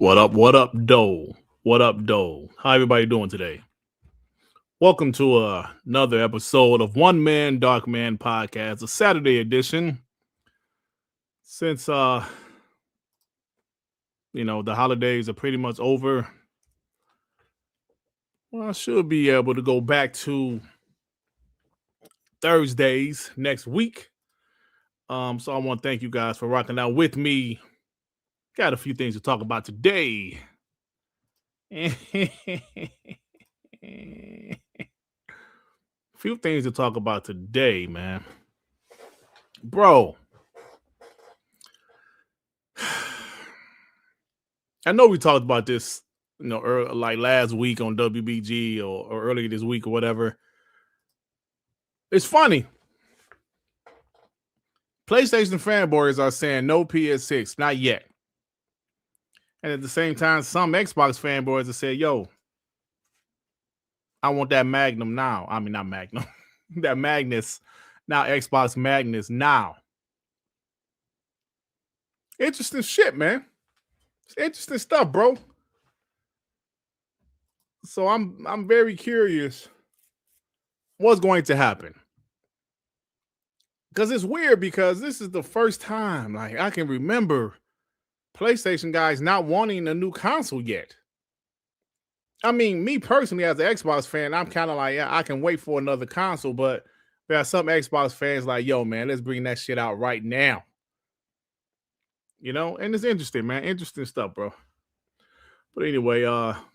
Doe? What up, Doe? How everybody doing today? Welcome to another episode of One Man, Dark Man Podcast, a Saturday edition. Since, the holidays are pretty much over, well, I should be able to go back to Thursdays next week. So I want to thank you guys for rocking out with me. Got a few things to talk about today. Few things to talk about today, man. Bro, I know we talked about this, like last week on WBG or earlier this week or whatever. It's funny. PlayStation fanboys are saying no PS6, not yet. And at the same time, some Xbox fanboys have said, yo, I want that Magnum now. I mean, not Magnum. That Magnus. Now Xbox Magnus now. Interesting shit, man. It's interesting stuff, bro. So I'm very curious what's going to happen. Because it's weird because this is the first time like I can remember PlayStation guys not wanting a new console yet. I mean, me personally as an Xbox fan, I'm kind of like, yeah, I can wait for another console, but there are some Xbox fans like, yo, man, let's bring that shit out right now. And it's interesting, man. Interesting stuff, bro. But anyway,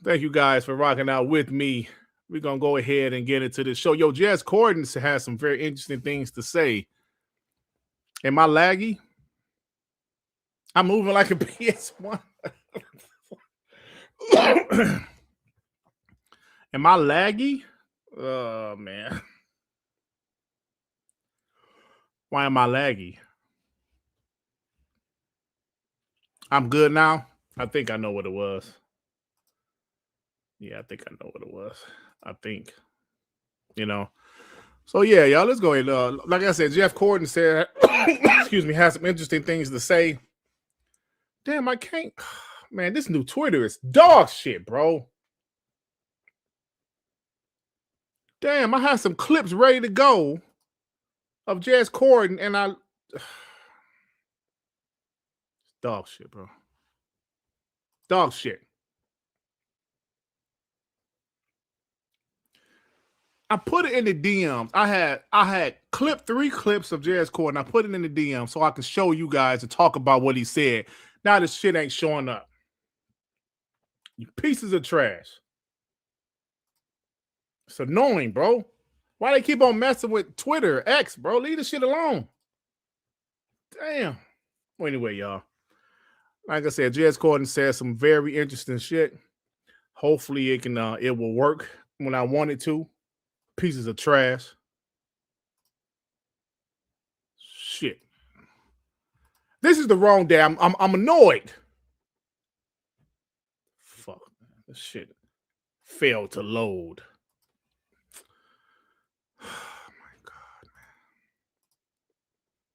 thank you guys for rocking out with me. We're going to go ahead and get into this show. Yo, Jez Corden has some very interesting things to say. Am I laggy? I'm moving like a PS1. Am I laggy? Oh, man. Why am I laggy? I'm good now. I think I know what it was. Yeah, I think I know what it was. I think, So, yeah, y'all, let's go ahead. Like I said, Jez Corden said, excuse me, has some interesting things to say. Damn, I can't. Man, this new Twitter is dog shit, bro. Damn, I have some clips ready to go of Jez Corden, and dog shit, bro. Dog shit. I put it in the DMs. I had clipped 3 clips of Jez Corden. I put it in the DM so I could show you guys and talk about what he said. Now this shit ain't showing up. You pieces of trash. It's annoying, bro. Why they keep on messing with Twitter, X, bro? Leave the shit alone. Damn. Well, anyway, y'all. Like I said, Jez Corden said some very interesting shit. Hopefully it will work when I want it to. Pieces of trash. Shit. This is the wrong day. I'm annoyed. Fuck, man. This shit failed to load. Oh my God, man.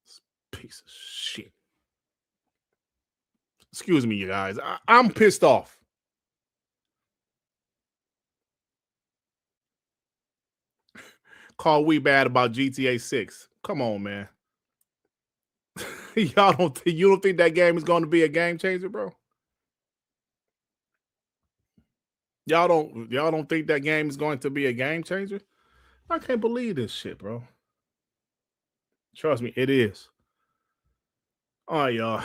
This piece of shit. Excuse me, you guys. I'm pissed off. Call we bad about GTA 6. Come on, man. You don't think that game is going to be a game changer, bro? Y'all don't think that game is going to be a game changer? I can't believe this shit, bro. Trust me, it is. All right, y'all.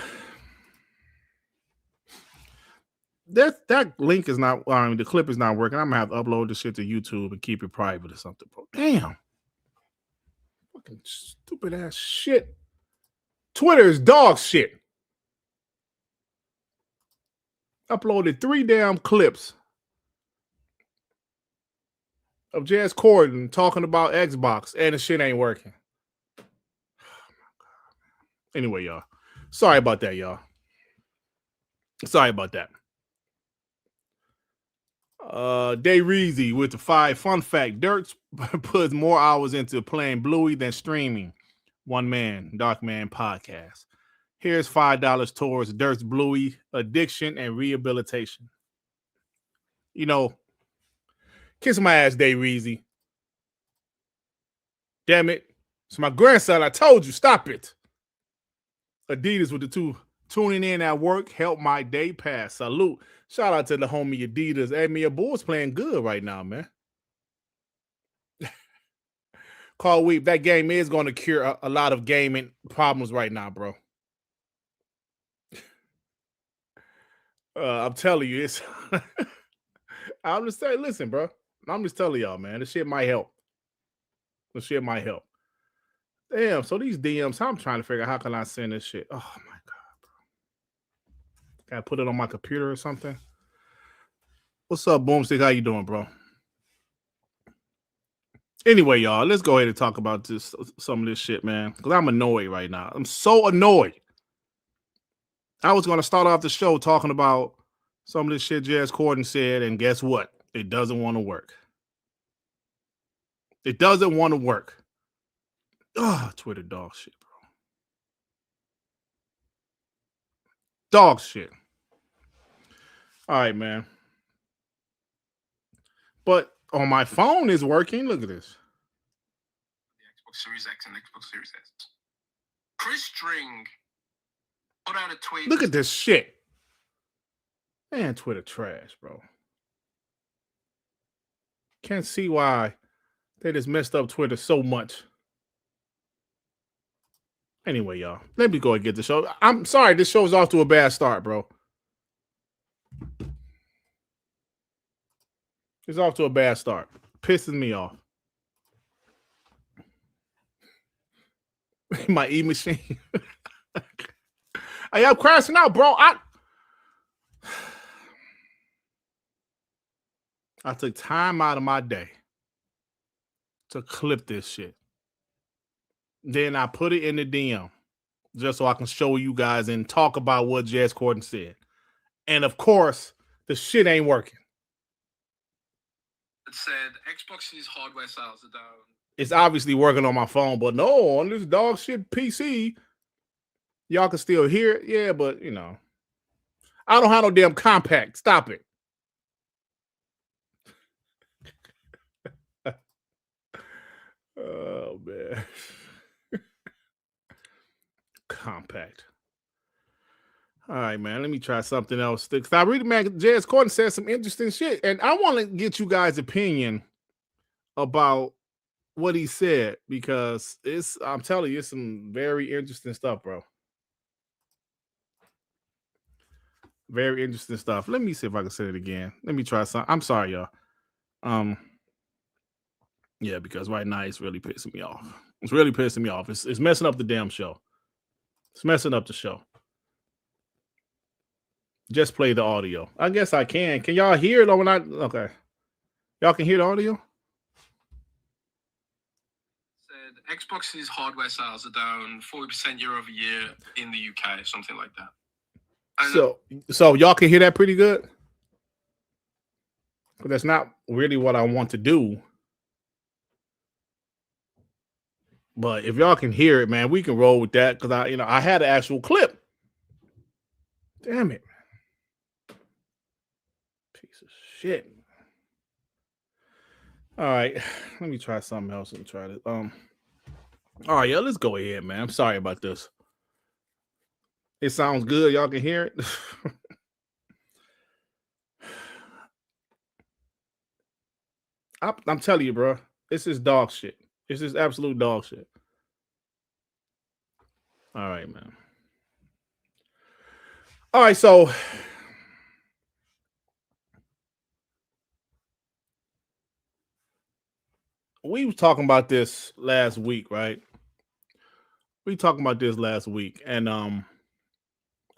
That link is not, the clip is not working. I'm gonna have to upload this shit to YouTube and keep it private or something, bro. Damn. Fucking stupid ass shit. Twitter is dog shit. Uploaded 3 damn clips of Jez Corden talking about Xbox and the shit ain't working. Oh my God. Anyway, y'all. Sorry about that, y'all. Sorry about that. Day Reezy with the 5 fun fact. Dirt puts more hours into playing Bluey than streaming. One Man, Dark Man Podcast. Here's $5 towards Dirt's Bluey addiction and rehabilitation. You know, kiss my ass, Day Reezy. Damn it. It's my grandson. I told you, stop it. Adidas with the two tuning in at work. Help my day pass. Salute. Shout out to the homie Adidas. Hey, man, your boy's playing good right now, man. Call Weep. That game is going to cure a lot of gaming problems right now, bro. I'm telling you, it's. I'm just saying, listen, bro. I'm just telling y'all, man. This shit might help. This shit might help. Damn, so these DMs, I'm trying to figure out how can I send this shit. Oh my god, bro. Gotta put it on my computer or something. What's up, Boomstick? How you doing, bro? Anyway, y'all, let's go ahead and talk about some of this shit, man. Because I'm annoyed right now. I'm so annoyed. I was gonna start off the show talking about some of this shit Jez Corden said, and guess what? It doesn't want to work. It doesn't want to work. Ugh, Twitter dog shit, bro. Dog shit. All right, man. But on my phone is working. Look at this. The Xbox Series X and Xbox Series S. Chris Dring put out a tweet. Look at this shit. Man, Twitter trash, bro. Can't see why they just messed up Twitter so much. Anyway, y'all, let me go and get the show. I'm sorry, this show's off to a bad start, bro. It's off to a bad start. Pisses me off. My e-machine. Hey, I'm crashing out, bro. I took time out of my day to clip this shit. Then I put it in the DM just so I can show you guys and talk about what Jez Corden said. And of course, the shit ain't working. It said Xbox's hardware sales are down. It's obviously working on my phone, but no, on this dog shit PC, y'all can still hear it. Yeah, but you know, I don't have no damn compact. Stop it. Oh man. Compact. All right, man. Let me try something else. I really, man, Jez Corden said some interesting shit, and I want to get you guys' opinion about what he said because I'm telling you, it's some very interesting stuff, bro. Very interesting stuff. Let me see if I can say it again. Let me try something. I'm sorry, y'all. Yeah, because right now it's really pissing me off. It's really pissing me off. It's messing up the damn show. It's messing up the show. Just play the audio. I guess I can. Can y'all hear it or not? Okay. Y'all can hear the audio? Said Xbox's hardware sales are down 40% year over year in the UK, something like that. And so y'all can hear that pretty good? But that's not really what I want to do. But if y'all can hear it, man, we can roll with that because I had an actual clip. Damn it. Piece of shit. All right. Let me try something else and try to all right, yeah, let's go ahead, man. I'm sorry about this. It sounds good. Y'all can hear it. I'm telling you, bro. This is dog shit. This is absolute dog shit. All right, man. All right, so we were talking about this last week, right? We talking about this last week, and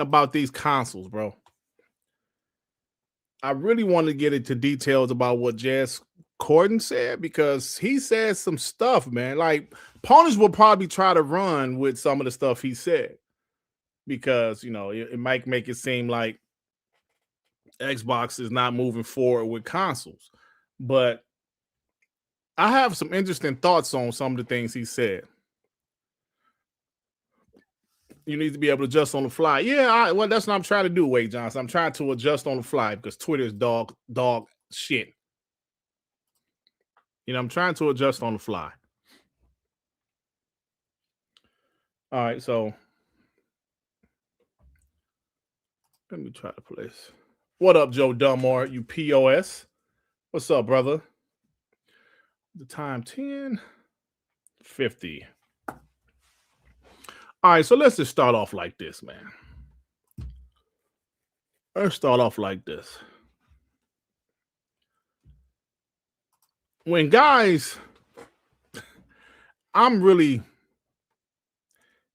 about these consoles, bro. I really want to get into details about what Jez Corden said because he said some stuff, man. Like opponents will probably try to run with some of the stuff he said because it might make it seem like Xbox is not moving forward with consoles. But I have some interesting thoughts on some of the things he said. You need to be able to adjust on the fly. Yeah, well, that's what I'm trying to do, Wade Johnson. I'm trying to adjust on the fly because Twitter is dog shit. I'm trying to adjust on the fly. All right, so let me try to play this. What up, Joe Dummore? You POS? What's up, brother? The time 10:50. All right, so let's just start off like this, man. Let's start off like this. When guys, I'm really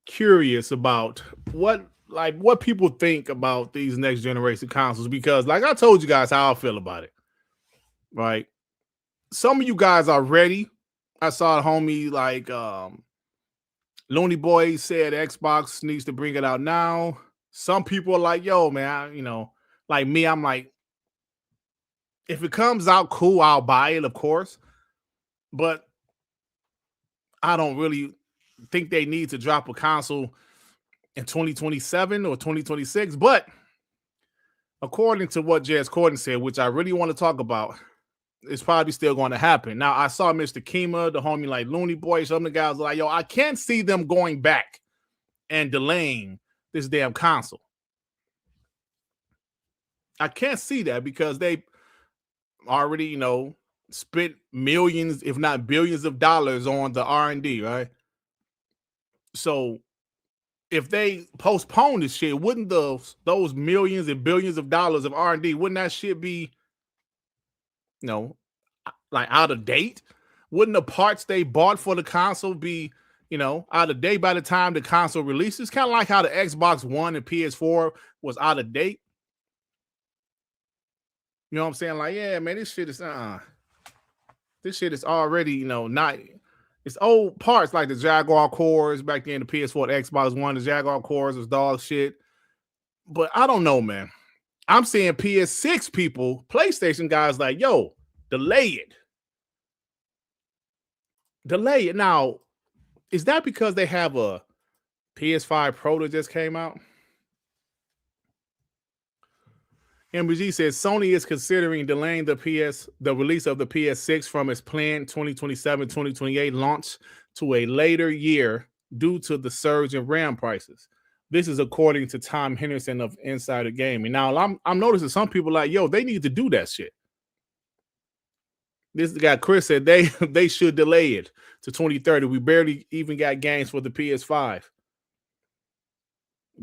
curious about what people think about these next generation consoles, because like I told you guys how I feel about it, right? Some of you guys are ready. I saw a homie like Looney Boy said Xbox needs to bring it out now. Some people are like, yo, man, like me, I'm like, if it comes out, cool, I'll buy it, of course. But I don't really think they need to drop a console in 2027 or 2026. But according to what Jez Corden said, which I really want to talk about, it's probably still going to happen. Now, I saw Mr. Kima, the homie like Looney Boy, some of the guys were like, yo, I can't see them going back and delaying this damn console. I can't see that because they already, spent millions, if not billions of dollars on the R&D, right? So if they postpone this shit, wouldn't those millions and billions of dollars of R&D, wouldn't that shit be, like out of date? Wouldn't the parts they bought for the console be, out of date by the time the console releases? Kind of like how the Xbox One and PS4 was out of date. You know what I'm saying? Like, yeah, man, this shit is this shit is already, not. It's old parts like the Jaguar cores back then, the PS4, the Xbox One, the Jaguar cores was dog shit. But I don't know, man. I'm seeing PS6 people, PlayStation guys like, yo, delay it. Delay it. Now, is that because they have a PS5 Pro that just came out? MBG says Sony is considering delaying the release of the PS6 from its planned 2027-2028 launch to a later year due to the surge in RAM prices. This is according to Tom Henderson of Insider Gaming. Now, I'm noticing some people like, yo, they need to do that shit. This guy Chris said they should delay it to 2030. We barely even got games for the PS5.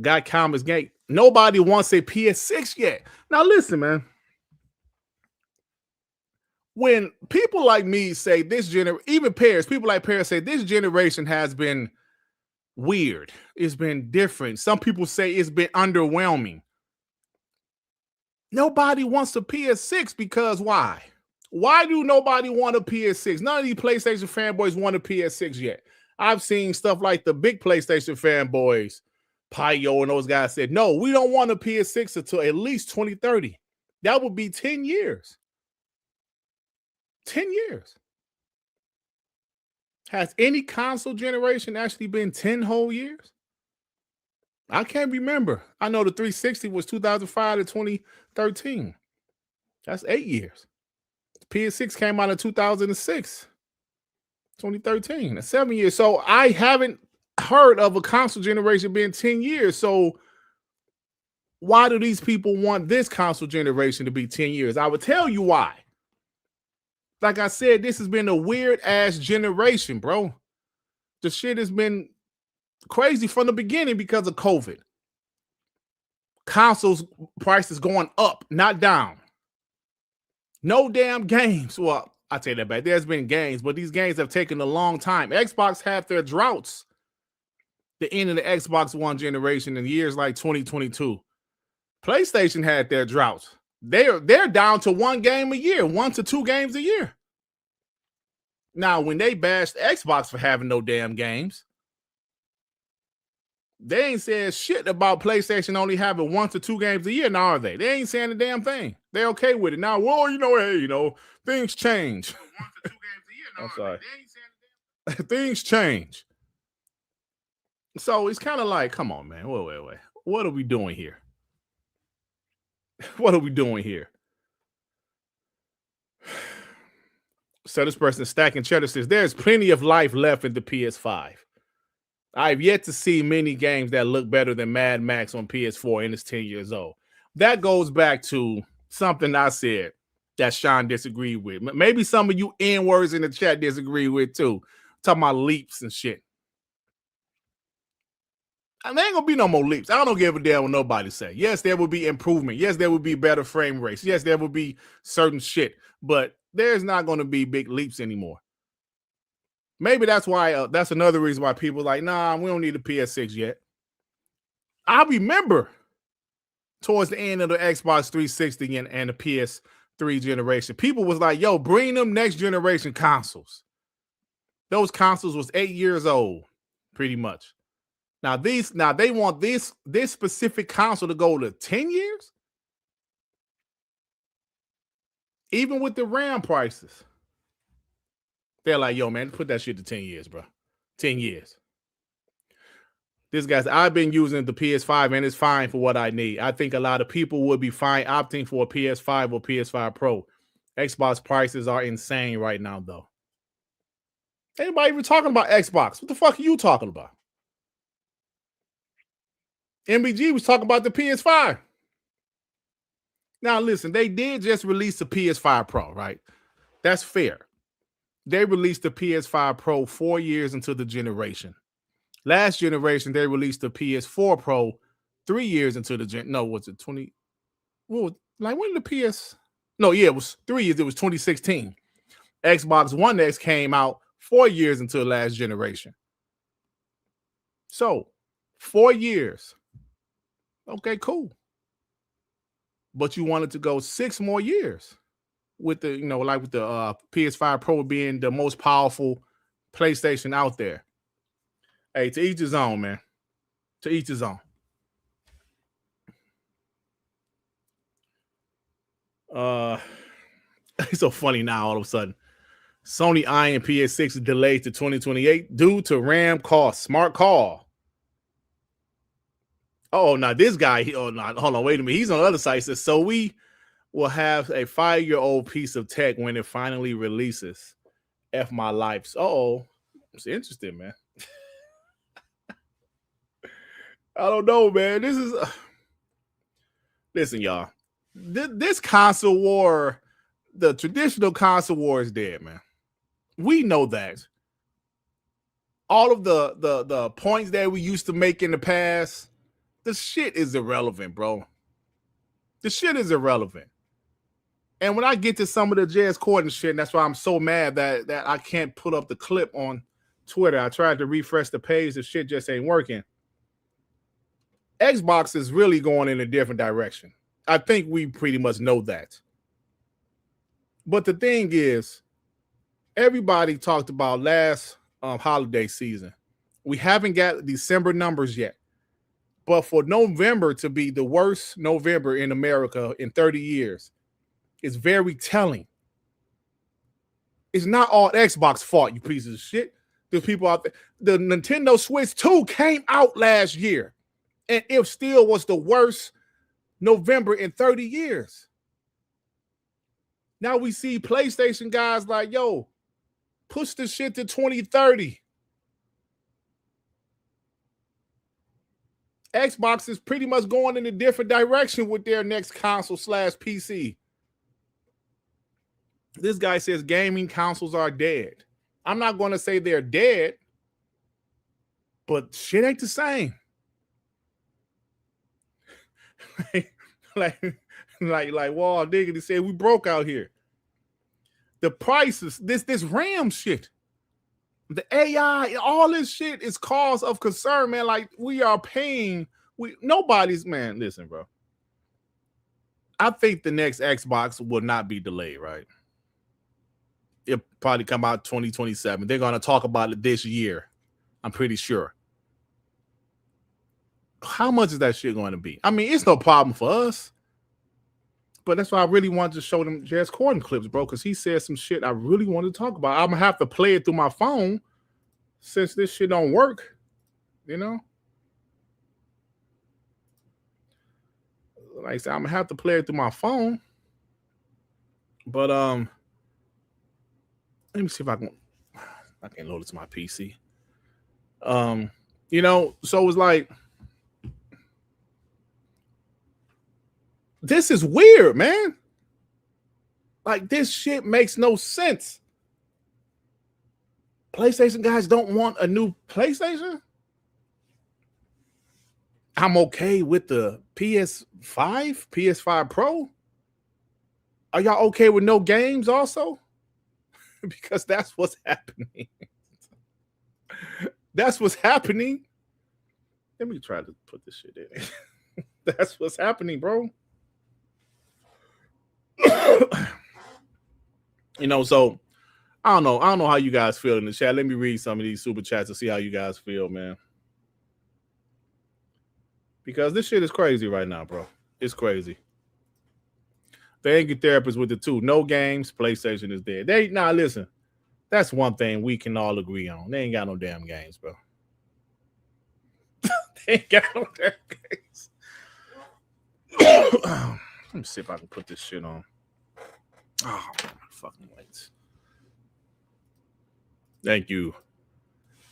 Got Commerce Gate. Nobody wants a PS6 yet. Now listen, man. When people like me say this generation, even people like Paris say this generation has been weird. It's been different. Some people say it's been underwhelming. Nobody wants a PS6 because why? Why do nobody want a PS6? None of these PlayStation fanboys want a PS6 yet. I've seen stuff like the big PlayStation fanboys, Pio and those guys said, no, we don't want a PS6 until at least 2030. That would be 10 years. 10 years. Has any console generation actually been 10 whole years? I can't remember. I know the 360 was 2005 to 2013. That's 8 years. PS6 came out in 2006, 2013. That's 7 years. So I haven't heard of a console generation being 10 years. So why do these people want this console generation to be 10 years? I would tell you why. Like I said, this has been a weird ass generation, bro. The shit has been crazy from the beginning because of COVID. Consoles prices going up, not down. No damn games. Well, I take that back. There's been games, but these games have taken a long time. Xbox had their droughts. The end of the Xbox One generation in years like 2022. PlayStation had their droughts. They're down to 1 game a year, 1 to 2 games a year. Now, when they bashed Xbox for having no damn games, they ain't saying shit about PlayStation only having 1 to 2 games a year, now are they? They ain't saying a damn thing. They're okay with it. Now, well, hey, things change. 1 to 2 games a year, I'm sorry. Things change. So it's kind of like, come on, man. Wait. What are we doing here? What are we doing here? So this person stacking cheddar says there's plenty of life left in the PS5. I've yet to see many games that look better than Mad Max on PS4 and it's 10 years old. That goes back to something I said that Shawn disagreed with. Maybe some of you N-words in the chat disagree with too. Talking about leaps and shit. And there ain't gonna be no more leaps. I don't give a damn what nobody say. Yes, there will be improvement. Yes, there will be better frame rates. Yes, there will be certain shit. But there's not going to be big leaps anymore. Maybe that's why, that's another reason why people are like, nah, we don't need a PS6 yet. I remember towards the end of the Xbox 360 and the PS3 generation, people was like, yo, bring them next generation consoles. Those consoles was 8 years old, pretty much. Now they want this specific console to go to 10 years? Even with the RAM prices. They're like, yo, man, put that shit to 10 years, bro. 10 years. This guy's, I've been using the PS5 and it's fine for what I need. I think a lot of people would be fine opting for a PS5 or PS5 Pro. Xbox prices are insane right now, though. Anybody even talking about Xbox? What the fuck are you talking about? MBG was talking about the PS5. Now, listen, they did just release the PS5 Pro, right? That's fair. They released the PS5 Pro 4 years into the generation. Last generation, they released the PS4 Pro 3 years into the no, what's it, 20? Well, like when the PS? No, yeah, it was 3 years. It was 2016. Xbox One X came out 4 years into the last generation. So, 4 years. Okay, cool. But you wanted to go 6 more years with the, like with the PS5 Pro being the most powerful PlayStation out there. Hey, to each his own, man. To each his own. It's so funny now all of a sudden. Sony eyeing PS6 delayed to 2028 due to RAM cost. Smart call. Oh, now this guy, hold on, wait a minute. He's on the other side. He says, so we will have a 5-year-old piece of tech when it finally releases. F my life. It's interesting, man. I don't know, man. This is listen, y'all. This console war, the traditional console war is dead, man. We know that. All of the points that we used to make in the past, the shit is irrelevant, bro. The shit is irrelevant. And when I get to some of the Jez Corden shit, and that's why I'm so mad that I can't put up the clip on Twitter. I tried to refresh the page. The shit just ain't working. Xbox is really going in a different direction. I think we pretty much know that. But the thing is, everybody talked about last holiday season. We haven't got December numbers yet. But for November to be the worst November in America in 30 years is very telling. It's not all Xbox fault, you pieces of shit. There's people out there. The Nintendo Switch 2 came out last year. And it still was the worst November in 30 years. Now we see PlayStation guys like, yo, push this shit to 2030. Xbox is pretty much going in a different direction with their next console / PC. This guy says gaming consoles are dead. I'm not going to say they're dead, but shit ain't the same. like Wall Diggity said, we broke out here. The prices, this RAM shit, the AI, all this shit is cause of concern, man. Like we are paying, nobody's, man, listen, bro. I think the next Xbox will not be delayed, right? It'll probably come out 2027. They're going to talk about it this year. I'm pretty sure. How much is that shit going to be? I mean, it's no problem for us. But that's why I really wanted to show them Jez Corden clips, bro, because he said some shit I really wanted to talk about. I'm going to have to play it through my phone since this shit don't work. you know? Like I said, I'm gonna have to play it through my phone. But let me see if I can load it to my PC. You know, so it's like this is weird, man. Like this shit makes no sense. PlayStation guys don't want a new PlayStation. I'm okay with the PS5 Pro. Are y'all okay with no games also? Because that's what's happening. That's what's happening. Let me try to put this shit in. That's what's happening, bro. You know, so I don't know how you guys feel in the chat. Let me read some of these super chats to see how you guys feel, man. Because this shit is crazy right now, bro. It's crazy. The angry therapist with the two. No games, PlayStation is dead. Now listen, that's one thing we can all agree on. They ain't got no damn games, bro. They ain't got no damn games. Let me see if I can put this shit on. Oh, fucking wait. Thank you.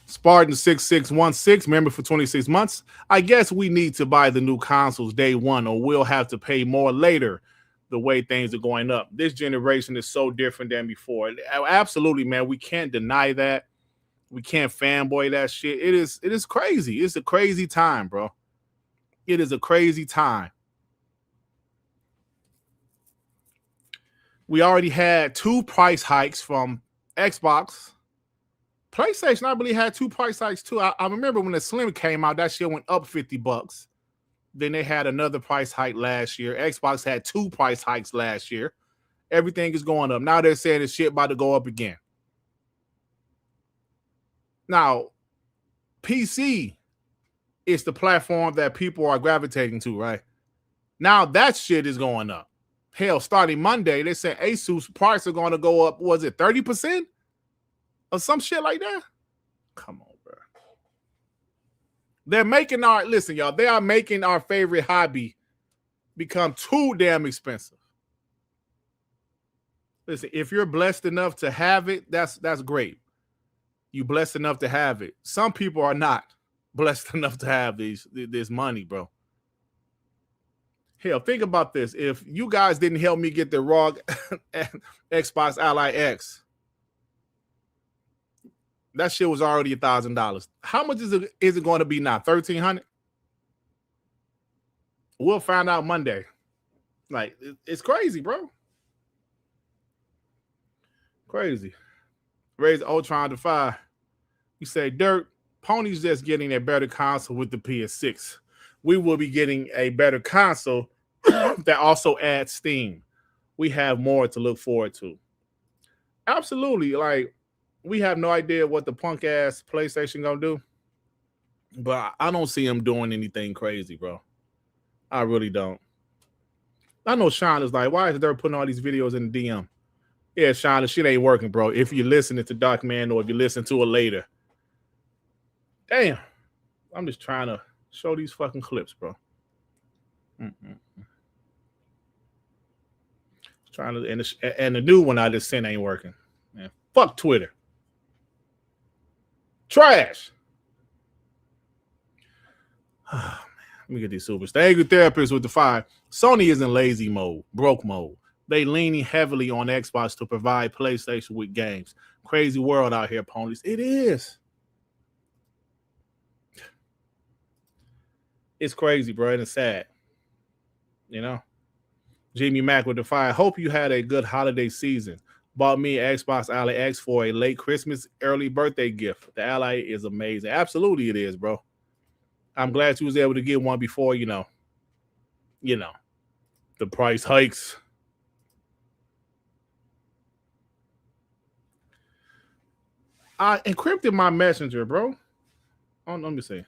Spartan6616, member for 26 months. I guess we need to buy the new consoles day one, or we'll have to pay more later. The way things are going up. This generation is so different than before. Absolutely, man. We can't deny that. We can't fanboy that shit. It is crazy. It's a crazy time, bro. It is a crazy time. We already had 2 price hikes from Xbox. PlayStation, I believe, had 2 price hikes too. I remember when the Slim came out, that shit went up $50. Then they had another price hike last year. Xbox had 2 price hikes last year. Everything is going up. Now they're saying this shit about to go up again. Now, PC is the platform that people are gravitating to, right? Now that shit is going up. Hell, starting Monday, they said Asus prices are going to go up, was it 30%? Or some shit like that? Come on, bro. They're making listen, y'all, they are making our favorite hobby become too damn expensive. Listen, if you're blessed enough to have it, that's great. You blessed enough to have it. Some people are not blessed enough to have this money, bro. Hell, think about this. If you guys didn't help me get the ROG Xbox Ally X, that shit was already $1,000. How much is it going to be now? $1,300? We'll find out Monday. Like, it's crazy, bro. Crazy. Raise Ultron to 5. You say, Dirt, Pony's just getting a better console with the PS6. We will be getting a better console that also adds Steam. We have more to look forward to. Absolutely. Like, we have no idea what the punk ass PlayStation gonna do, but I don't see him doing anything crazy, bro. I really don't. I know Shawn is like, why is Dirt putting all these videos in the DM? Yeah, Shawn, the shit ain't working, bro. If you're listening to Dark Man or if you listen to it later. Damn. I'm just trying to show these fucking clips, bro. Trying to, and the new one I just sent ain't working. Man, fuck Twitter. Trash. Oh, man. Let me get these supers. The angry therapist with the 5. Sony is in lazy mode, broke mode. They leaning heavily on Xbox to provide PlayStation with games. Crazy world out here, ponies. It is. It's crazy, bro, and it's sad. You know? Jimmy Mack with the 5. Hope you had a good holiday season. Bought me an Xbox Ally X for a late Christmas, early birthday gift. The Ally is amazing. Absolutely it is, bro. I'm glad you was able to get one before, you know, the price hikes. I encrypted my messenger, bro. Oh, let me see.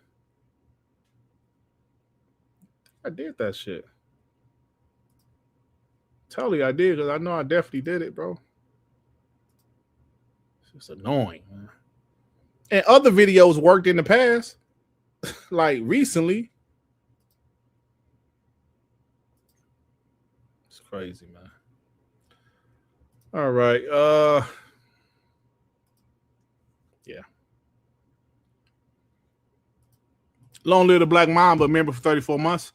I did that shit. Totally I did, because I know I definitely did it, bro. It's just annoying, man. And other videos worked in the past. like recently. It's crazy, man. All right. Yeah. Long live the Black Mamba member for 34 months.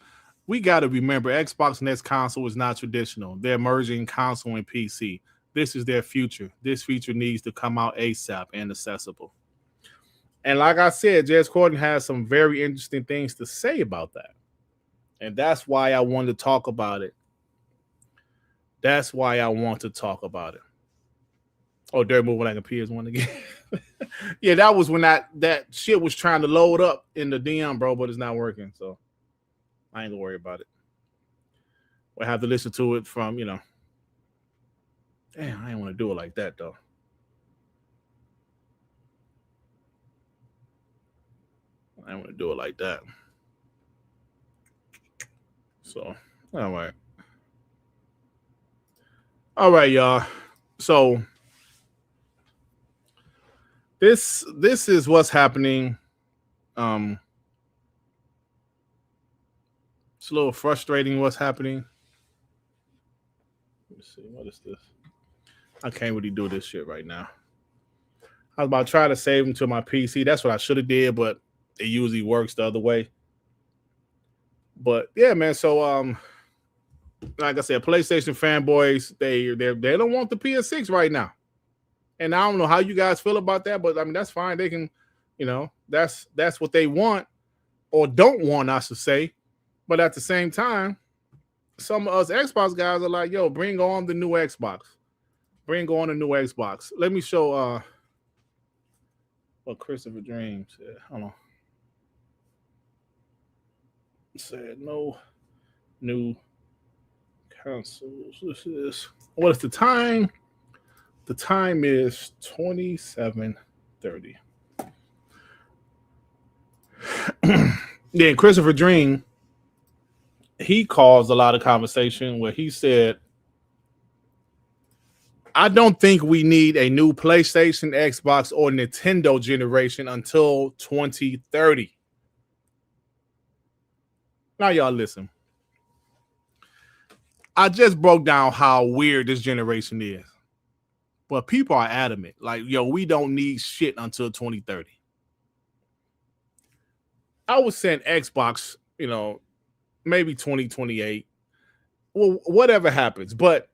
We got to remember Xbox next console is not traditional. They're merging console and PC. This is their future. This feature needs to come out ASAP and accessible. And like I said, Jez Corden has some very interesting things to say about that. And that's why I wanted to talk about it. That's why I want to talk about it. Oh, they're moving like a PS1 again. Yeah, that was when that shit was trying to load up in the DM, bro, but it's not working. So I ain't gonna worry about it. We'll have to listen to it from, Damn, I ain't want to do it like that, though. I want to do it like that. So, all right. All right, y'all. So this is what's happening. It's a little frustrating what's happening. Let me see. What is this? I can't really do this shit right now. I was about to try to save them to my PC. That's what I should have did, but it usually works the other way. But yeah, man. So like I said, PlayStation fanboys, they don't want the PS6 right now. And I don't know how you guys feel about that, but I mean that's fine. They can, that's what they want or don't want, I should say. But at the same time, some of us Xbox guys are like, yo, bring on the new Xbox. Bring on a new Xbox. Let me show what Christopher Dream said. Hold on. Said no new consoles. This is what is the time? The time is 27:30. Then Christopher Dring, he caused a lot of conversation where he said, I don't think we need a new PlayStation, Xbox, or Nintendo generation until 2030. Now, y'all listen. I just broke down how weird this generation is. But people are adamant. Like, yo, we don't need shit until 2030. I was saying Xbox, maybe 2028. Well, whatever happens. But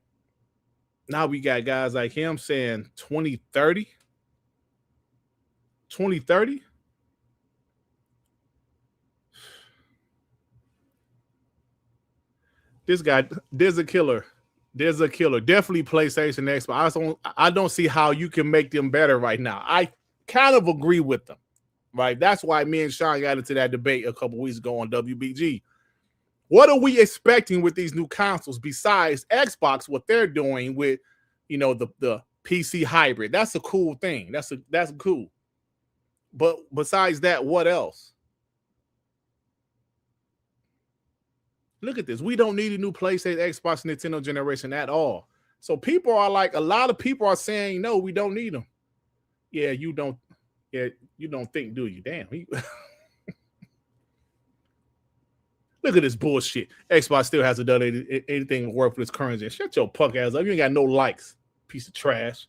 now we got guys like him saying 2030. 2030? This guy, there's a killer. There's a killer. Definitely PlayStation, Xbox. I don't see how you can make them better right now. I kind of agree with them, right? That's why me and Shawn got into that debate a couple weeks ago on WBG. What are we expecting with these new consoles besides Xbox, what they're doing with, the PC hybrid? That's a cool thing. That's cool. But besides that, what else? Look at this. We don't need a new PlayStation, Xbox, Nintendo generation at all. So people are like, a lot of people are saying, no, we don't need them. Yeah, you don't. Yeah, you don't think, do you? Damn. Look at this bullshit. Xbox still hasn't done anything worth for its currency. Shut your punk ass up. You ain't got no likes, piece of trash.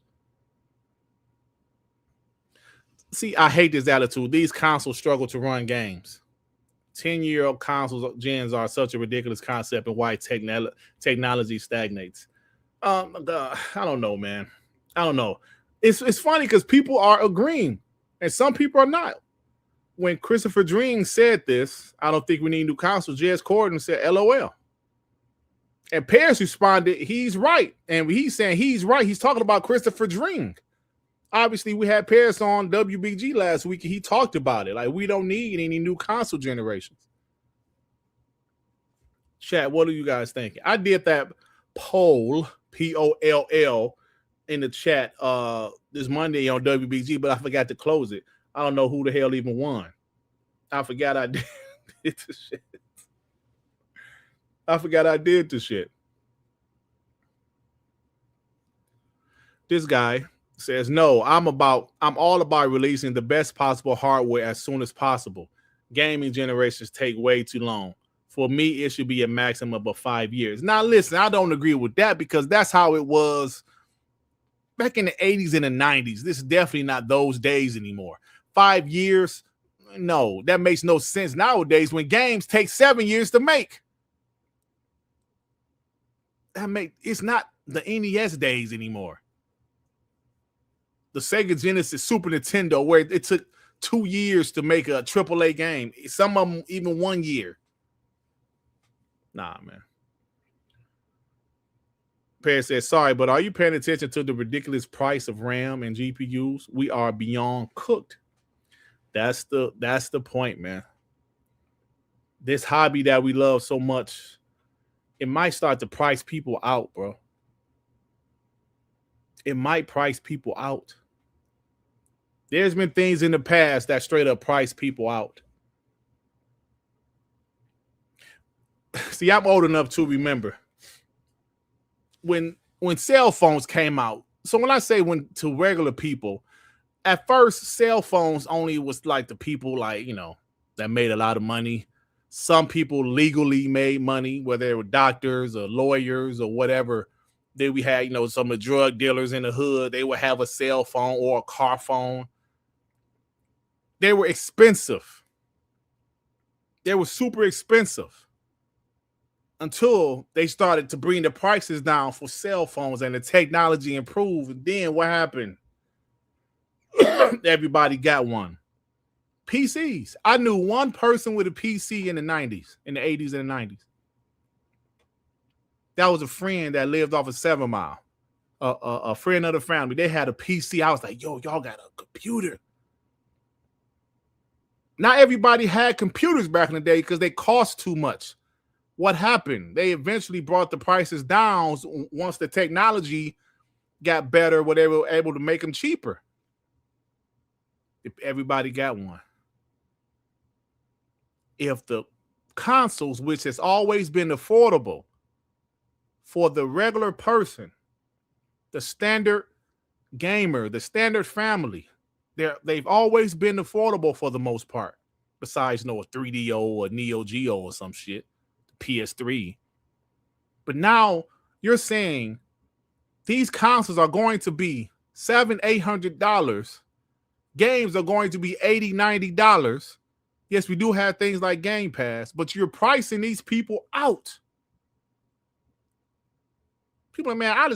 See, I hate this attitude. These consoles struggle to run games. 10-year-old consoles gens are such a ridiculous concept and why technology stagnates. I don't know, man. I don't know. It's funny because people are agreeing and some people are not. When Christopher Dring said this, I don't think we need new consoles, Jez Corden said, LOL. And Paris responded, he's right. And he's saying he's right. He's talking about Christopher Dring. Obviously, we had Paris on WBG last week, and he talked about it. Like, we don't need any new console generations. Chat, what are you guys thinking? I did that poll, P-O-L-L, in the chat this Monday on WBG, but I forgot to close it. I don't know who the hell even won. I forgot I did the shit. I forgot I did the shit. This guy says, no, I'm all about releasing the best possible hardware as soon as possible. gaming generations take way too long. For me, it should be a maximum of 5 years. Now, listen, I don't agree with that because that's how it was back in the 80s and the 90s. This is definitely not those days anymore. 5 years, no, that makes no sense nowadays when games take 7 years to make. It's not the NES days anymore. The Sega Genesis, Super Nintendo, where it took 2 years to make a AAA game. Some of them even 1 year. Nah, man. Perry says, sorry, but are you paying attention to the ridiculous price of RAM and GPUs? We are beyond cooked. That's the point, man. This hobby that we love so much, it might start to price people out, bro. It might price people out. There's been things in the past that straight up price people out. See, I'm old enough to remember when cell phones came out. So when I say to regular people, at first cell phones only was like the people like, that made a lot of money. Some people legally made money, whether they were doctors or lawyers or whatever. Then we had, some of the drug dealers in the hood. They would have a cell phone or a car phone. They were expensive. They were super expensive until they started to bring the prices down for cell phones and the technology improved. And then what happened? Everybody got one. PCs. I knew one person with a PC in the 90s, in the 80s and the 90s. That was a friend that lived off of 7 Mile. A friend of the family. They had a PC. I was like, yo, y'all got a computer. Not everybody had computers back in the day because they cost too much. What happened? They eventually brought the prices down once the technology got better, where they were able to make them cheaper. If everybody got one. If the consoles, which has always been affordable for the regular person, the standard gamer, the standard family, they've always been affordable for the most part, besides a 3DO or Neo Geo or some shit, PS3. But now you're saying these consoles are going to be $700-800. Games are going to be $80-90. Yes, we do have things like Gamepass, but you're pricing these people out. People are, man, I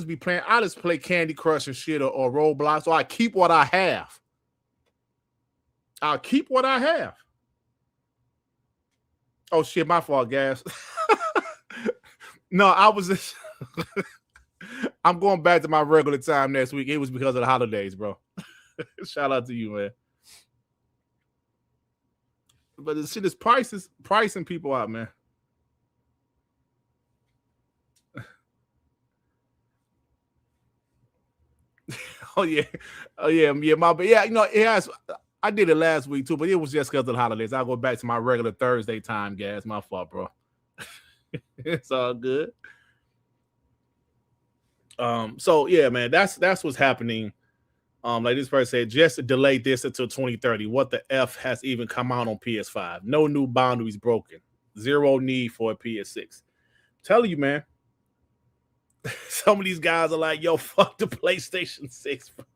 just play Candy Crush and shit or Roblox, so I keep what I have. I'll keep what I have. Oh shit, my fault, Gas. No, I was just I'm going back to my regular time next week. It was because of the holidays, bro. Shout out to you, man. But the shit is pricing people out, man. Oh yeah, it has. I did it last week too, but it was just because of the holidays. I'll go back to my regular Thursday time, guys. My fault, bro. It's all good. So yeah, man, that's what's happening. Like this person said, just delay this until 2030. What the F has even come out on PS5? No new boundaries broken. Zero need for a PS6. Tell you, man. Some of these guys are like, yo, fuck the PlayStation 6, bro.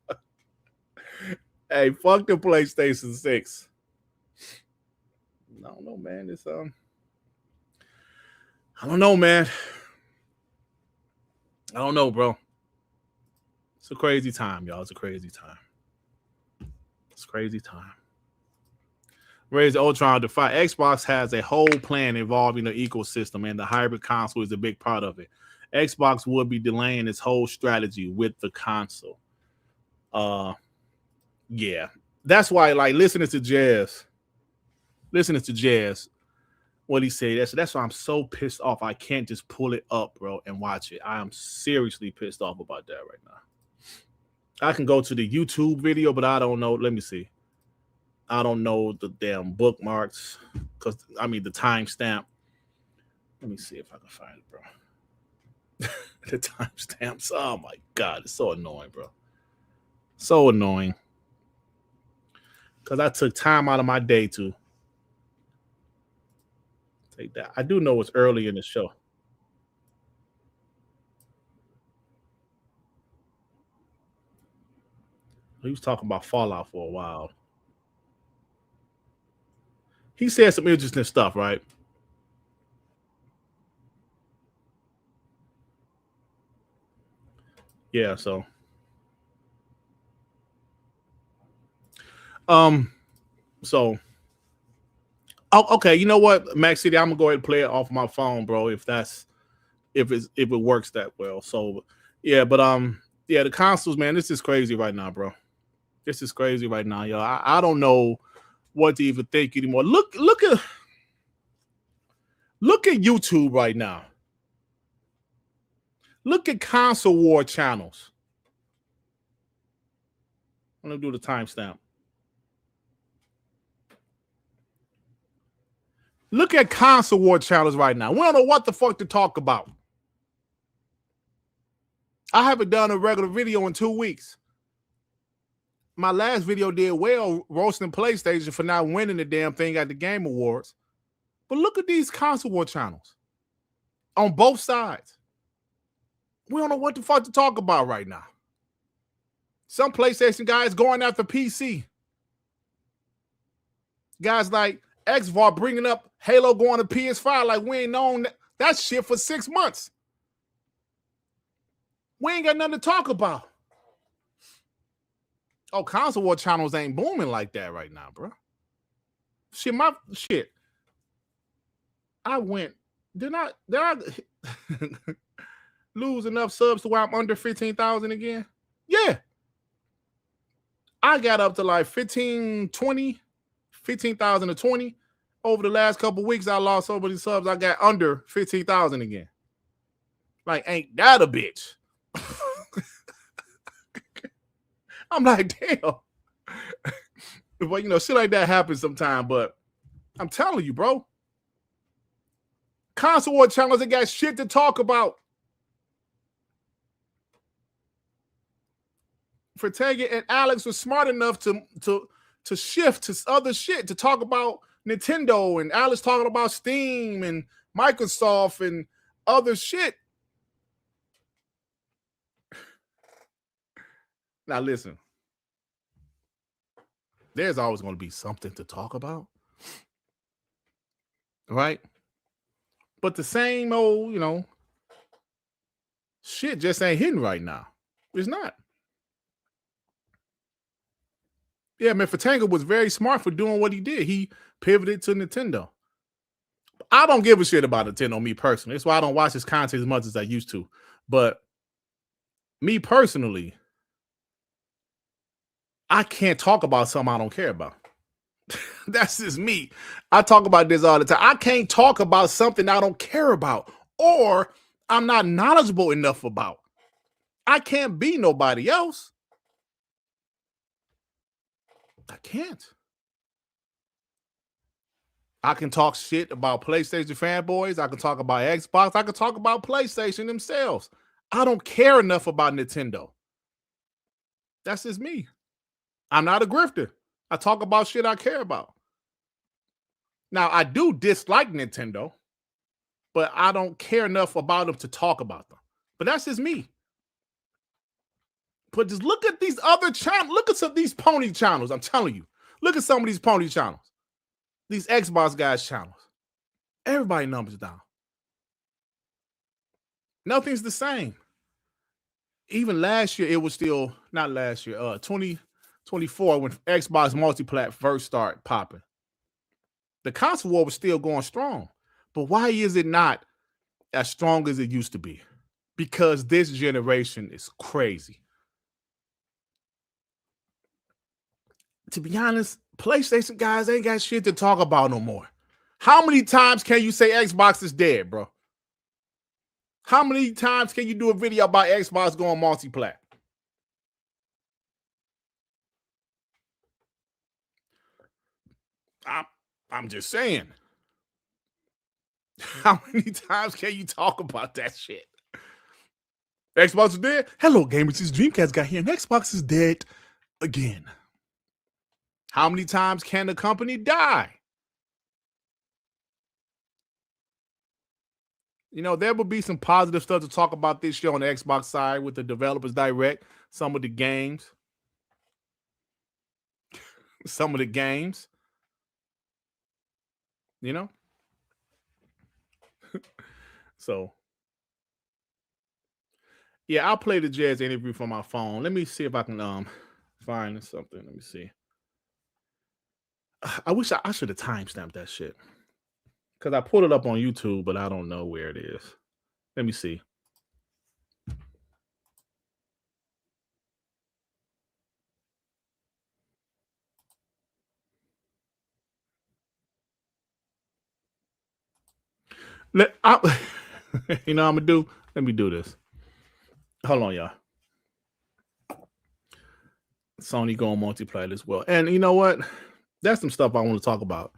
Hey, fuck the PlayStation 6. I don't know, man. I don't know, man. I don't know, bro. It's a crazy time, y'all. It's a crazy time. It's a crazy time. Raise Ultron to fight. Xbox has a whole plan involving the ecosystem, and the hybrid console is a big part of it. Xbox would be delaying its whole strategy with the console. Yeah. That's why, like, listening to Jez, what he said, that's why I'm so pissed off. I can't just pull it up, bro, and watch it. I am seriously pissed off about that right now. I can go to the YouTube video, but I don't know. Let me see. I don't know the damn bookmarks, the timestamp. Let me see if I can find it, bro. The timestamps. Oh my God, it's so annoying, bro. So annoying. Because I took time out of my day to Take that. I do know it's early in the show. He was talking about Fallout for a while. He said some interesting stuff, right? Yeah, so so okay, you know what, Max City, I'm gonna go ahead and play it off my phone, bro, if it works that well. So yeah, but yeah, the consoles, man, this is crazy right now, bro. This is crazy right now, yo. I don't know what to even think anymore. Look at YouTube right now. Look at console war channels. I'm gonna do the timestamp. Look at console war channels right now. We don't know what the fuck to talk about. I haven't done a regular video in 2 weeks. My last video did well roasting PlayStation for not winning the damn thing at the Game Awards. But look at these console war channels on both sides. We don't know what the fuck to talk about right now. Some PlayStation guys going after PC. Guys like XVAR bringing up Halo going to PS5 like we ain't known that shit for 6 months. We ain't got nothing to talk about. Oh, console war channels ain't booming like that right now, bro. Shit. Did I lose enough subs to where I'm under 15,000 again? Yeah. I got up to like 15,000 to 20. Over the last couple weeks, I lost so many subs, I got under 15,000 again. Like, ain't that a bitch? I'm like, damn. But, you know, shit like that happens sometimes. But I'm telling you, bro. Console war channels, they got shit to talk about. Fortega and Alex were smart enough to shift to other shit, to talk about Nintendo, and Alex talking about Steam and Microsoft and other shit. Now listen, there's always going to be something to talk about, right? But the same old, you know, shit just ain't hitting right now. It's not. Yeah, man, Fatanga was very smart for doing what he did. He pivoted to Nintendo. I don't give a shit about Nintendo, me personally. That's why I don't watch his content as much as I used to. But me personally, I can't talk about something I don't care about. That's just me. I talk about this all the time. I can't talk about something I don't care about or I'm not knowledgeable enough about. I can't be nobody else. I can't. I can talk shit about PlayStation fanboys. I can talk about Xbox. I can talk about PlayStation themselves. I don't care enough about Nintendo. That's just me. I'm not a grifter. I talk about shit I care about. Now, I do dislike Nintendo, but I don't care enough about them to talk about them. But that's just me. But just look at these other channels. Look at some of these pony channels. I'm telling you. Look at some of these pony channels. These Xbox guys channels. Everybody numbers down. Nothing's the same. Even last year, it was still, not last year, 2024, when Xbox multi-plat first started popping. The console war was still going strong. But why is it not as strong as it used to be? Because this generation is crazy. To be honest, PlayStation guys ain't got shit to talk about no more. How many times can you say Xbox is dead, bro? How many times can you do a video about Xbox going multi-plat? I'm just saying. How many times can you talk about that shit? Xbox is dead? Hello, gamers. This Dreamcast got here, and Xbox is dead again. How many times can the company die? You know, there will be some positive stuff to talk about this year on the Xbox side with the developers direct, some of the games. Some of the games. You know? So yeah, I'll play the Jez interview from my phone. Let me see if I can find something. Let me see. I wish I should have timestamped that shit. Because I pulled it up on YouTube, but I don't know where it is. Let me see. You know what I'm gonna do? Let me do this. Hold on, y'all. Sony going multiplayer as well. And you know what? That's some stuff I want to talk about.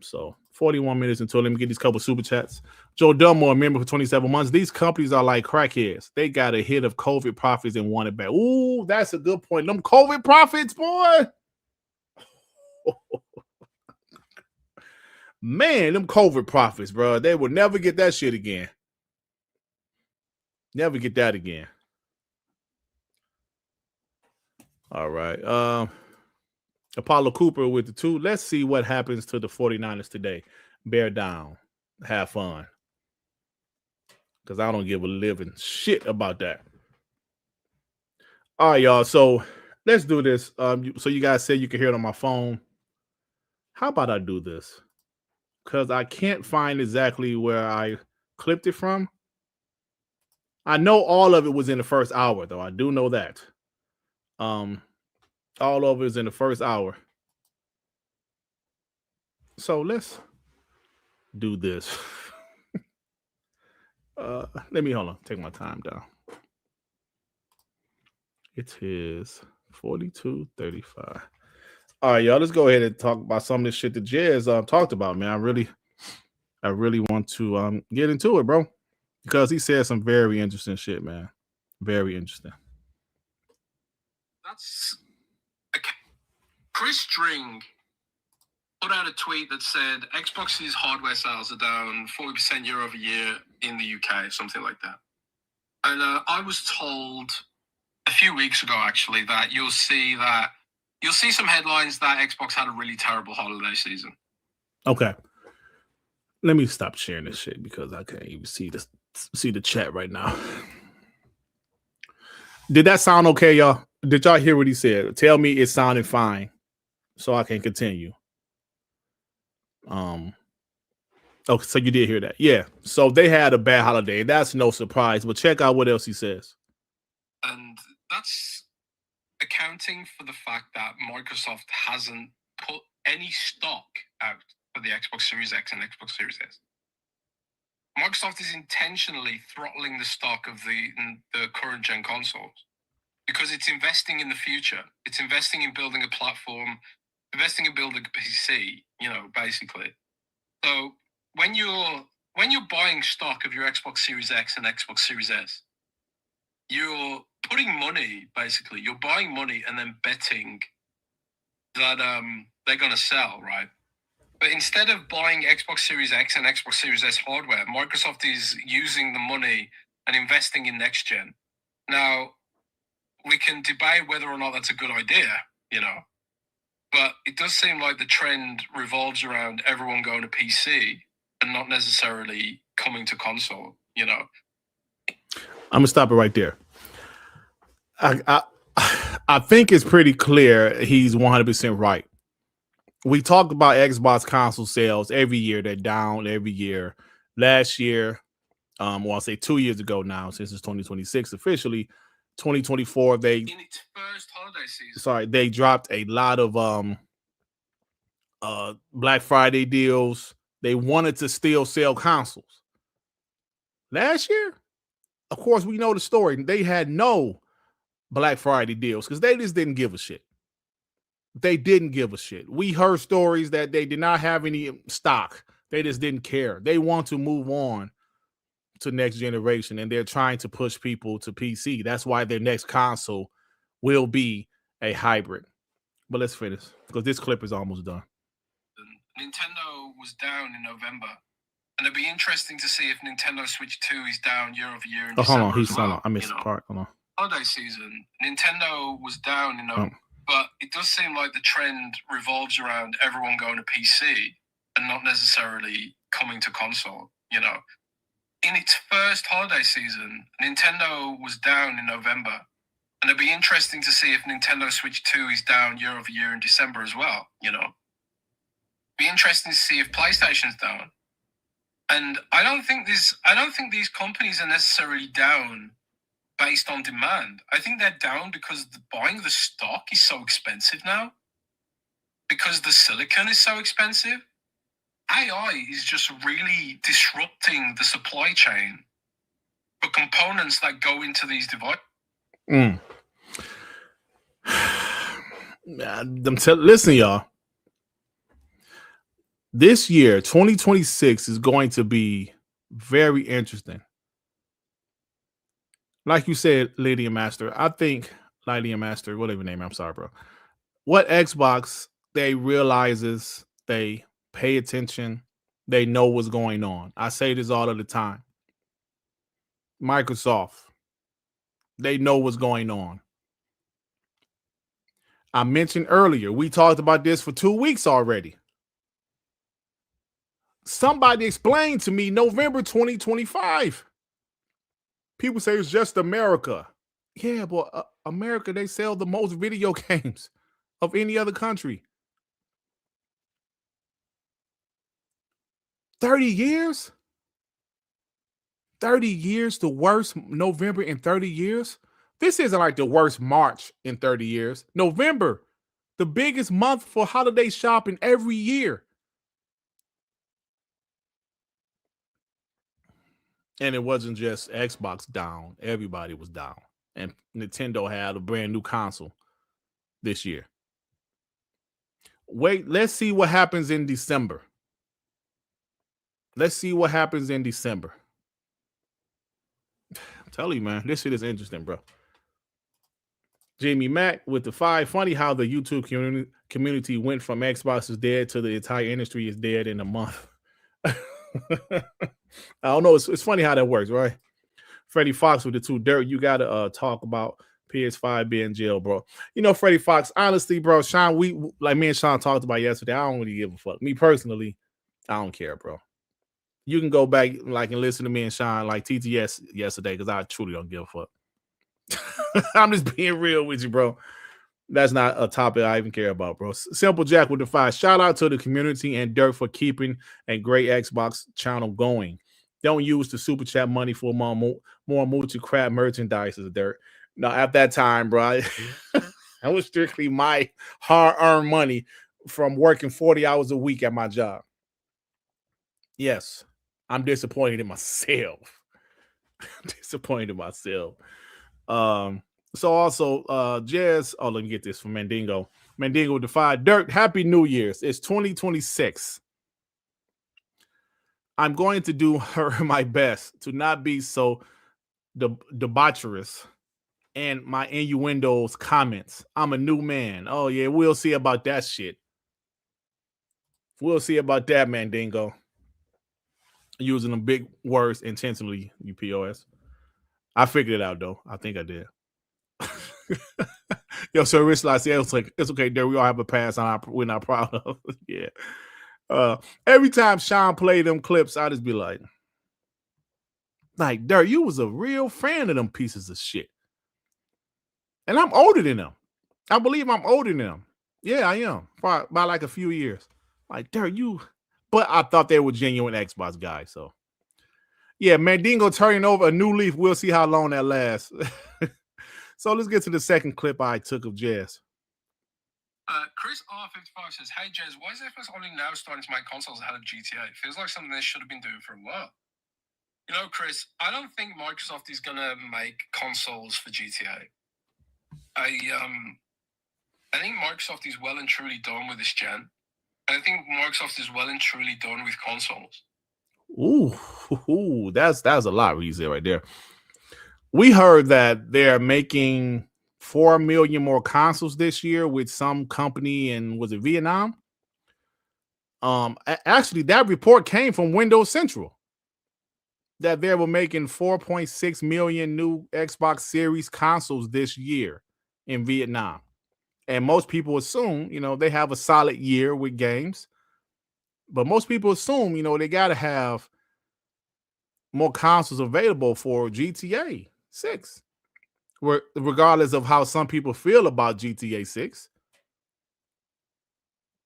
So 41 minutes until let me get these couple super chats. Joe Dunmore, member for 27 months. These companies are like crackheads. They got a hit of COVID profits and want it back. Ooh, that's a good point. Them COVID profits, boy. Man, them COVID profits, bro. They will never get that shit again. Never get that again. All right. Apollo Cooper with the 2. Let's see what happens to the 49ers today. Bear down. Have fun. Because I don't give a living shit about that. All right, y'all. So let's do this. So you guys say you can hear it on my phone. How about I do this? Because I can't find exactly where I clipped it from. I know all of it was in the first hour, though. I do know that. All of it is in the first hour. So let's do this. Let me hold on. Take my time down. It is 42:35. All right, y'all. Let's go ahead and talk about some of this shit that Jez talked about, man. I really want to get into it, bro, because he said some very interesting shit, man. Very interesting. That's okay. Chris Dring put out a tweet that said Xbox's hardware sales are down 40% year over year in the UK, something like that. And I was told a few weeks ago, actually, that you'll see some headlines that Xbox had a really terrible holiday season. Okay. Let me stop sharing this shit because I can't even see the chat right now. Did that sound okay, y'all? Did y'all hear what he said? Tell me it sounded fine so I can continue. Okay, so you did hear that. Yeah. So they had a bad holiday. That's no surprise, but check out what else he says. And that's accounting for the fact that Microsoft hasn't put any stock out for the Xbox Series X and Xbox Series S. Microsoft is intentionally throttling the stock of the current gen consoles because it's investing in the future. It's investing in building a platform, investing in building a PC, basically. So when you're buying stock of your Xbox Series X and Xbox Series S, you're putting money, basically. You're buying money and then betting that they're going to sell, right? But instead of buying Xbox Series X and Xbox Series S hardware, Microsoft is using the money and investing in next gen. Now, we can debate whether or not that's a good idea, but it does seem like the trend revolves around everyone going to PC and not necessarily coming to console, I'm gonna stop it right there. I think it's pretty clear he's 100% right. We talk about Xbox console sales every year. They're down every year. Last year, I'll say 2 years ago now, since it's 2026 officially, 2024, in its first holiday season. They dropped a lot of Black Friday deals. They wanted to still sell consoles. Last year, of course, we know the story. They had no Black Friday deals because they just didn't give a shit. They didn't give a shit. We heard stories that they did not have any stock. They just didn't care. They want to move on to next generation, and they're trying to push people to PC. That's why their next console will be a hybrid. But let's finish because this clip is almost done. Nintendo was down in November And it'd be interesting to see if Nintendo Switch 2 is down year over year in Oh, hold December on. He's as well. on. I missed the part. Hold on. Holiday season, Nintendo was down, but it does seem like the trend revolves around everyone going to PC and not necessarily coming to console, In its first holiday season, Nintendo was down in November. And it'd be interesting to see if Nintendo Switch 2 is down year over year in December as well, Be interesting to see if PlayStation's down. And I don't think these companies are necessarily down based on demand. I think they're down because buying the stock is so expensive now. Because the silicon is so expensive. AI is just really disrupting the supply chain for components that go into these devices. Listen, y'all. This year, 2026, is going to be very interesting. Like you said, Lady and Master, I think Lady and Master, whatever name, I'm sorry, bro. What Xbox, they realizes, they pay attention, they know what's going on. I say this all of the time. Microsoft, they know what's going on. I mentioned earlier, we talked about this for 2 weeks already. Somebody explained to me November 2025. People say it's just America. Yeah, but America, they sell the most video games of any other country. 30 years? 30 years, the worst November in 30 years? This isn't like the worst March in 30 years. November, the biggest month for holiday shopping every year. And it wasn't just Xbox down. Everybody was down. And Nintendo had a brand new console this year. Wait, let's see what happens in December. Let's see what happens in December. I'm telling you, man, this shit is interesting, bro. Jamie Mack with the 5. Funny how the YouTube community went from Xbox is dead to the entire industry is dead in a month. I don't know. It's funny how that works, right? Freddie Fox with the 2. Dirt, you got to talk about PS5 being in jail, bro. Freddie Fox, honestly, bro, Sean, like me and Sean talked about yesterday, I don't really give a fuck. Me personally, I don't care, bro. You can go back and listen to me and Sean like TTS yesterday because I truly don't give a fuck. I'm just being real with you, bro. That's not a topic I even care about, bro. Simple Jack with the 5. Shout out to the community and Dirt for keeping a great Xbox channel going. Don't use the super chat money for more multi-crap merchandise, Dirt. No, at that time, bro, that was strictly my hard-earned money from working 40 hours a week at my job. Yes, I'm disappointed in myself. So also, Jez, let me get this from Mandingo. Mandingo with the 5. Dirt, Happy New Year's. It's 2026. I'm going to do my best to not be so debaucherous and my innuendos comments. I'm a new man. Oh, yeah, we'll see about that shit. We'll see about that, Mandingo. Using them big words intentionally, you POS. I figured it out, though. I think I did. Yo, so Rich like said, it's okay, there we all have a past we're not proud of. Yeah. Every time Sean played them clips, I just be like, Dirt, you was a real fan of them pieces of shit. And I'm older than them. I believe I'm older than them. Yeah, I am. By like a few years. Like, Dirt, but I thought they were genuine Xbox guys, so. Yeah, Mandingo turning over a new leaf. We'll see how long that lasts. So let's get to the second clip I took of Jez. Chris R55 says, "Hey Jez, why is Xbox only now starting to make consoles ahead of GTA? It feels like something they should have been doing for a while." Chris, I don't think Microsoft is gonna make consoles for GTA. I think Microsoft is well and truly done with this gen. I think Microsoft is well and truly done with consoles. Ooh, that's a lot, Reese, right there. We heard that they're making 4 million more consoles this year with some company in, was it Vietnam? Actually, that report came from Windows Central that they were making 4.6 million new Xbox Series consoles this year in Vietnam. And most people assume, they have a solid year with games. But most people assume, they got to have more consoles available for GTA 6. Regardless of how some people feel about GTA 6.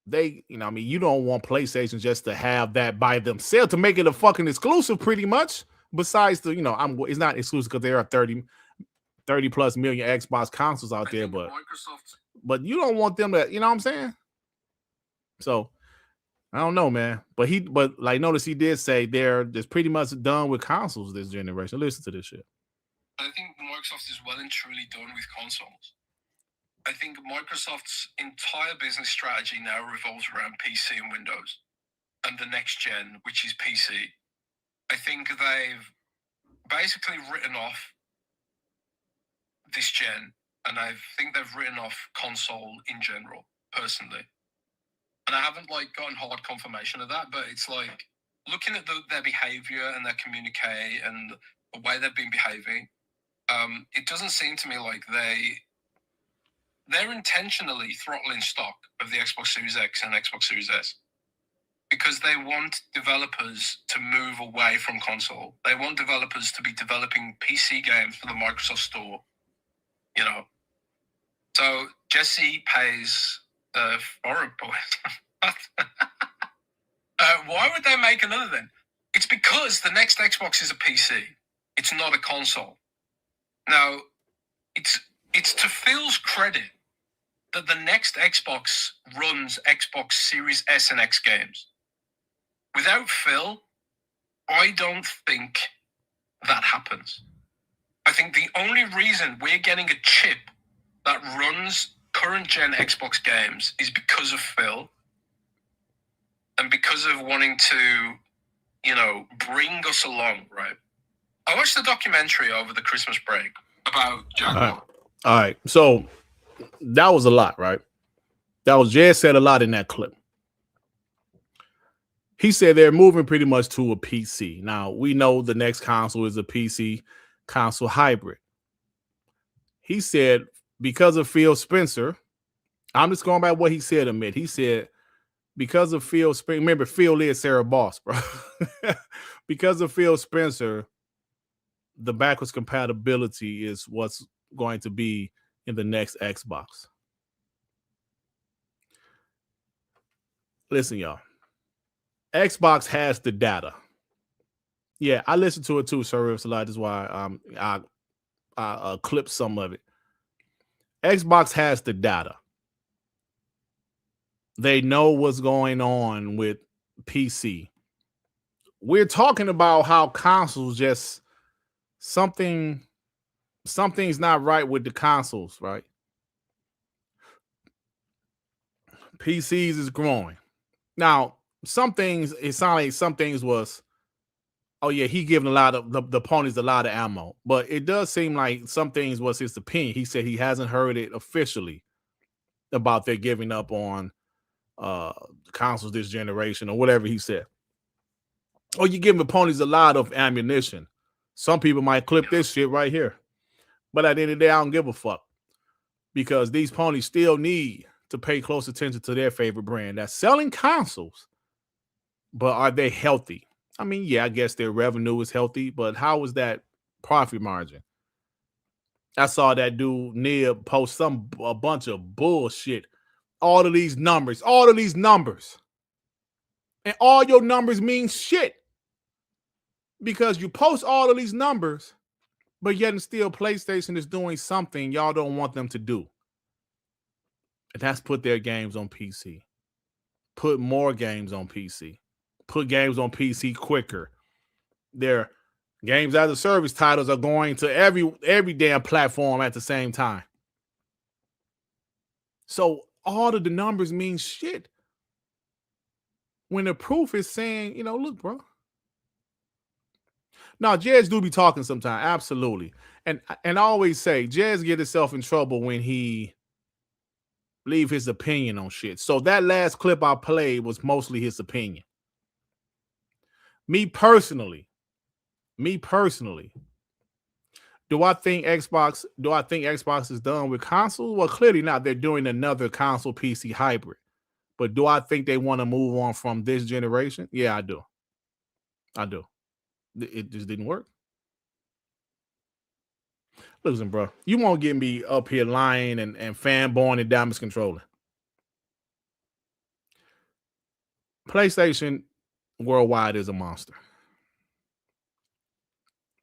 They, you don't want PlayStation just to have that by themselves to make it a fucking exclusive pretty much. Besides it's not exclusive because there are 30 plus million Xbox consoles out there, but you don't want them to, you know what I'm saying? So I don't know, man. But notice he did say they're just pretty much done with consoles this generation. Listen to this shit. I think Microsoft is well and truly done with consoles. I think Microsoft's entire business strategy now revolves around PC and Windows and the next gen, which is PC. I think they've basically written off this gen, and I think they've written off console in general, personally. And I haven't gotten hard confirmation of that, but it's looking at their behavior and their communique and the way they've been behaving. It doesn't seem to me like they're intentionally throttling stock of the Xbox Series X and Xbox Series S because they want developers to move away from console. They want developers to be developing PC games for the Microsoft Store, So Jesse pays why would they make another then? It's because the next Xbox is a PC. It's not a console. Now, it's to Phil's credit that the next Xbox runs Xbox Series S and X games. Without Phil, I don't think that happens. I think the only reason we're getting a chip that runs current gen Xbox games is because of Phil and because of wanting to, bring us along, right? I watched the documentary over the Christmas break about Jaguar. All right. So that was a lot, right? Jez said a lot in that clip. He said they're moving pretty much to a PC. Now, we know the next console is a PC console hybrid. He said because of Phil Spencer, I'm just going by what he said, Amit. He said because of Phil Spencer, remember Phil is Sarah Boss, bro. Because of Phil Spencer, the backwards compatibility is what's going to be in the next Xbox. Listen, y'all. Xbox has the data. Yeah, I listened to it too, sir. It's a lot. That's why I clipped some of it. Xbox has the data. They know what's going on with PC. We're talking about how consoles just something's not right with the consoles, right? PCs is growing. Now, some things, it sounded like some things was, oh yeah, he giving a lot of the ponies a lot of ammo. But it does seem like some things was his opinion. He said he hasn't heard it officially about their giving up on consoles this generation or whatever he said. Oh, you giving opponents a lot of ammunition. Some people might clip this shit right here. But at the end of the day, I don't give a fuck. Because these ponies still need to pay close attention to their favorite brand that's selling consoles. But are they healthy? I mean, yeah, I guess their revenue is healthy, but how is that profit margin? I saw that dude Nib post a bunch of bullshit. All of these numbers. And all your numbers mean shit. Because you post all of these numbers, but yet and still PlayStation is doing something y'all don't want them to do. And that's put their games on PC. Put more games on PC. Put games on PC quicker. Their games as a service titles are going to every damn platform at the same time. So all of the numbers mean shit. When the proof is saying, look, bro. Now, Jez do be talking sometimes, absolutely. And I always say, Jez get himself in trouble when he leave his opinion on shit. So that last clip I played was mostly his opinion. Me personally, do I think Xbox is done with console? Well, clearly not. They're doing another console PC hybrid. But do I think they want to move on from this generation? Yeah, I do. It just didn't work. Listen, bro, you won't get me up here lying and fanboying and damage controlling. PlayStation worldwide is a monster.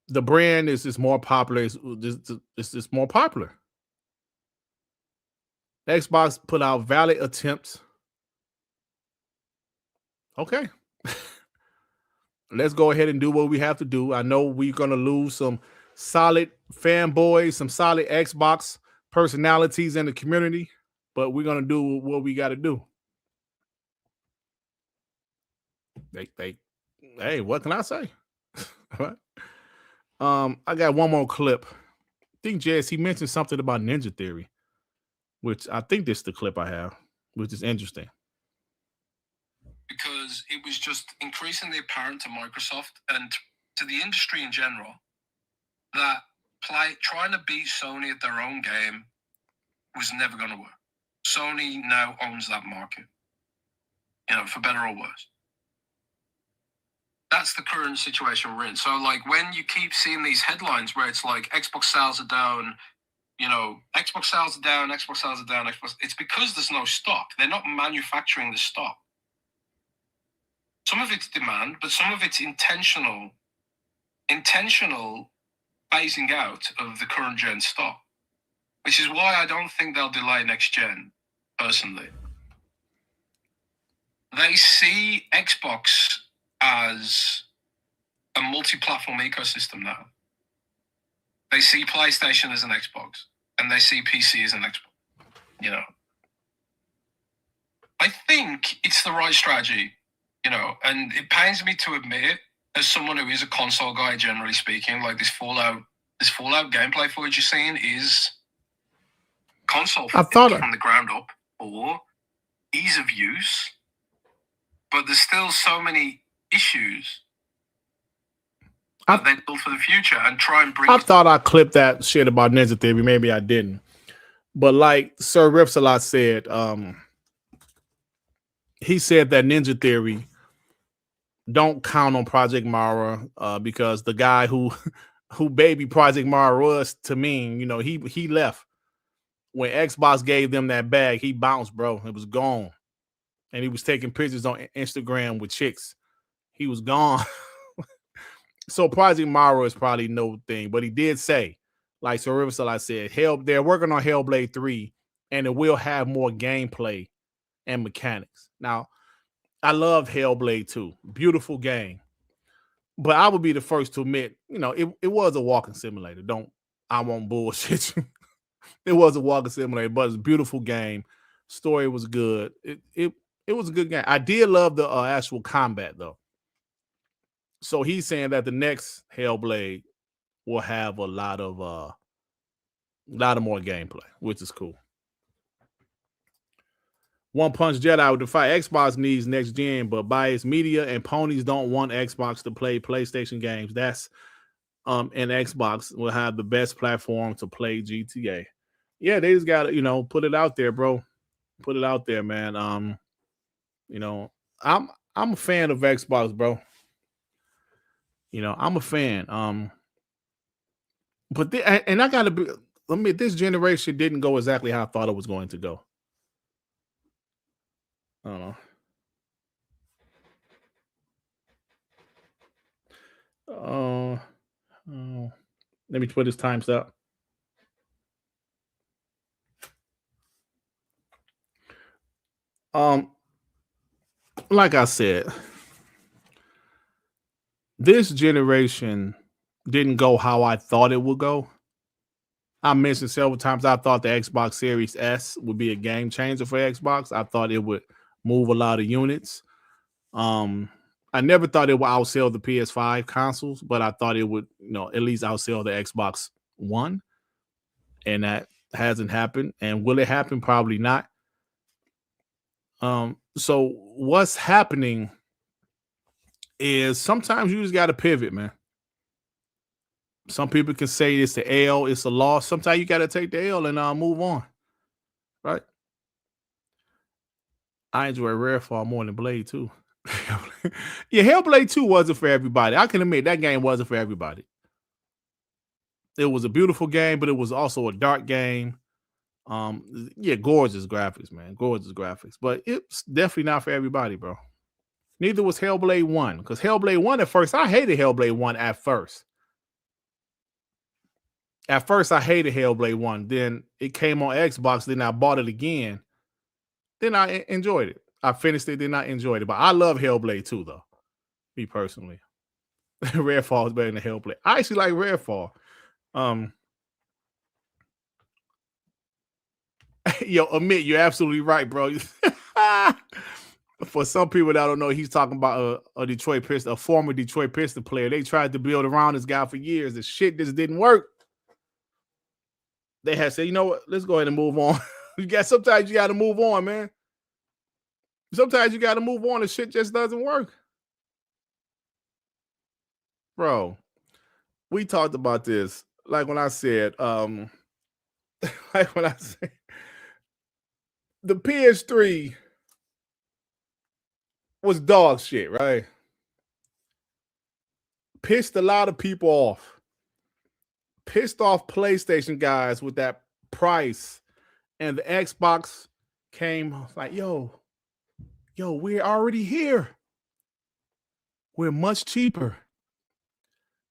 The brand is just more popular. It's just more popular. Xbox put out valid attempts. Okay. Let's go ahead and do what we have to do. I know we're going to lose some solid fanboys, some solid Xbox personalities in the community, but we're going to do what we got to do. Hey, what can I say? All right. I got one more clip. I think Jez, he mentioned something about Ninja Theory, which I think this is the clip I have, which is interesting. Because it was just increasingly apparent to Microsoft and to the industry in general that trying to beat Sony at their own game was never going to work. Sony now owns that market, for better or worse. That's the current situation we're in. So, when you keep seeing these headlines where it's like Xbox sales are down, Xbox sales are down, it's because there's no stock. They're not manufacturing the stock. Some of it's demand, but some of it's intentional phasing out of the current gen stock, which is why I don't think they'll delay next gen, personally. They see Xbox as a multi-platform ecosystem now. They see PlayStation as an Xbox, and they see PC as an Xbox, I think it's the right strategy. And it pains me to admit, as someone who is a console guy, generally speaking, like this Fallout gameplay footage you're seeing is console from the ground up or ease of use, but there's still so many issues that they build for the future and try and bring. I thought I clipped that shit about Ninja Theory. Maybe I didn't, but like Sir Ripsalot said, he said that Ninja Theory don't count on Project Mara because the guy who baby Project Mara was to me, he left. When Xbox gave them that bag, he bounced, bro. It was gone. And he was taking pictures on Instagram with chicks. He was gone. So Project Mara is probably no thing. But he did say, like Sir Riverside said, they're working on Hellblade 3, and it will have more gameplay and mechanics. Now, I love Hellblade 2. Beautiful game. But I would be the first to admit, it was a walking simulator. I won't bullshit you. It was a walking simulator, but it's a beautiful game. Story was good. It was a good game. I did love the actual combat, though. So he's saying that the next Hellblade will have a lot of more gameplay, which is cool. One Punch Jedi would defy Xbox needs next gen, but by its media and ponies don't want Xbox to play PlayStation games. That's and Xbox will have the best platform to play GTA. Yeah, they just gotta, put it out there, bro. Put it out there, man. I'm a fan of Xbox, bro. I'm a fan. But I gotta be. This generation didn't go exactly how I thought it was going to go. I don't know. Let me put his times up. Like I said, this generation didn't go how I thought it would go. I mentioned several times I thought the Xbox Series S would be a game changer for Xbox. I thought it would move a lot of units. I never thought it would outsell the PS5 consoles, but I thought it would, at least outsell the Xbox 1. And that hasn't happened. And will it happen? Probably not. But I think it's going to be a game changer. Now, I love the PlayStation 5 consoles, but I thought it would, at least outsell the Xbox One. And that hasn't happened. And will it happen? Probably not. But I think it's going to be a game changer. So what's happening is sometimes you just got to pivot, man. Some people can say it's the L, it's a loss. Sometimes you got to take the L and move on, right? I enjoy Redfall more than Blade 2. Yeah, Hellblade 2 wasn't for everybody. I can admit that game wasn't for everybody. It was a beautiful game, but it was also a dark game. Yeah, gorgeous graphics, man. Gorgeous graphics. But it's definitely not for everybody, bro. Neither was Hellblade 1. Because Hellblade 1 at first, I hated Hellblade 1 at first. At first, I hated Hellblade 1. Then it came on Xbox. Then I bought it again. Then I enjoyed it. I finished it. Then I enjoyed it. But I love Hellblade 2, though. Me personally. Redfall is better than Hellblade. I actually like Redfall. Yo, Amit, you're absolutely right, bro. For some people that don't know, he's talking about a Detroit Piston, a former Detroit Piston player. They tried to build around this guy for years. The shit just didn't work. They had said, you know what? Let's go ahead and move on. Sometimes you got to move on, man. Sometimes you got to move on. The shit just doesn't work. Bro, we talked about this. Like when I said, the PS3 was dog shit, right? Pissed a lot of people off. Pissed off PlayStation guys with that price, and the Xbox came like, yo, we're already here. We're much cheaper.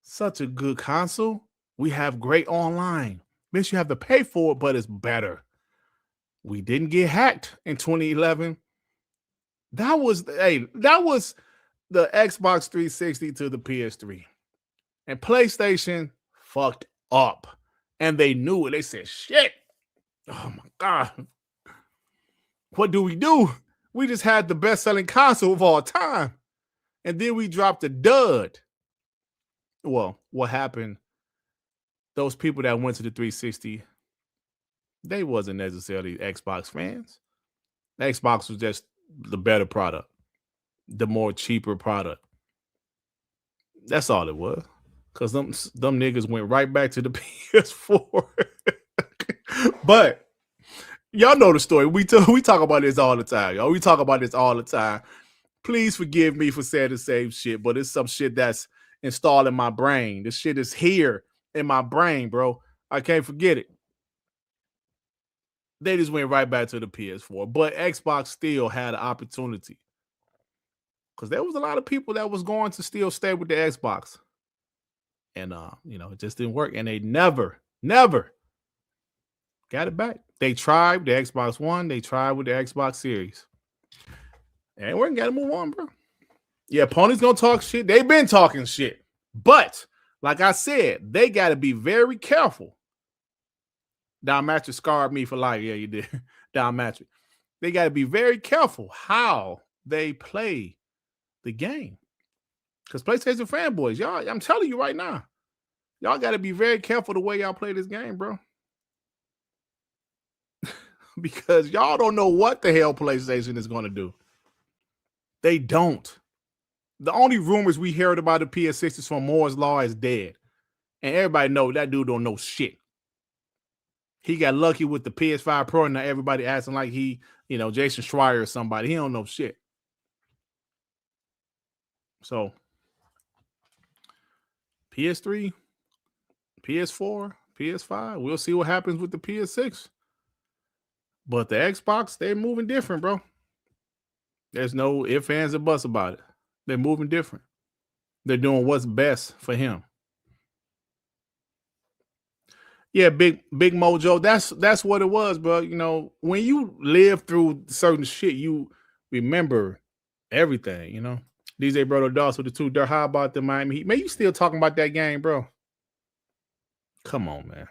Such a good console. We have great online. Means you have to pay for it, but it's better. We didn't get hacked in 2011. That was the Xbox 360 to the PS3. And PlayStation fucked up. And they knew it. They said, shit. Oh my God. What do? We just had the best-selling console of all time. And then we dropped a dud. Well, what happened? Those people that went to the 360, they wasn't necessarily Xbox fans. Xbox was just the better product, the more cheaper product. That's all it was. Because them niggas went right back to the PS4. But y'all know the story. We talk about this all the time, y'all. We talk about this all the time. Please forgive me for saying the same shit, but it's some shit that's installed in my brain. This shit is here in my brain, bro. I can't forget it. They just went right back to the PS4. But Xbox still had an opportunity. Because there was a lot of people that was going to still stay with the Xbox. And, it just didn't work. And they never got it back. They tried the Xbox One. They tried with the Xbox Series. And we're got to move on, bro. Yeah, Pony's going to talk shit. They've been talking shit. But, like I said, they got to be very careful. Don Matcher scarred me for life. Yeah, you did. Don Matcher. They got to be very careful how they play the game. Because PlayStation fanboys, y'all, I'm telling you right now, y'all got to be very careful the way y'all play this game, bro. Because y'all don't know what the hell PlayStation is going to do. They don't. The only rumors we heard about the PS6 is from Moore's Law is dead. And everybody know that dude don't know shit. He got lucky with the PS5 Pro and now everybody acting like he, Jason Schreier or somebody. He don't know shit. So, PS3, PS4, PS5, we'll see what happens with the PS6. But the Xbox, they're moving different, bro. There's no ifs, ands, or buts about it. They're moving different. They're doing what's best for him. Yeah, big mojo. That's what it was, bro. When you live through certain shit, you remember everything, DJ Brother Doss with the 2 dirt. How about the Miami Heat? Man, you still talking about that game, bro? Come on, man.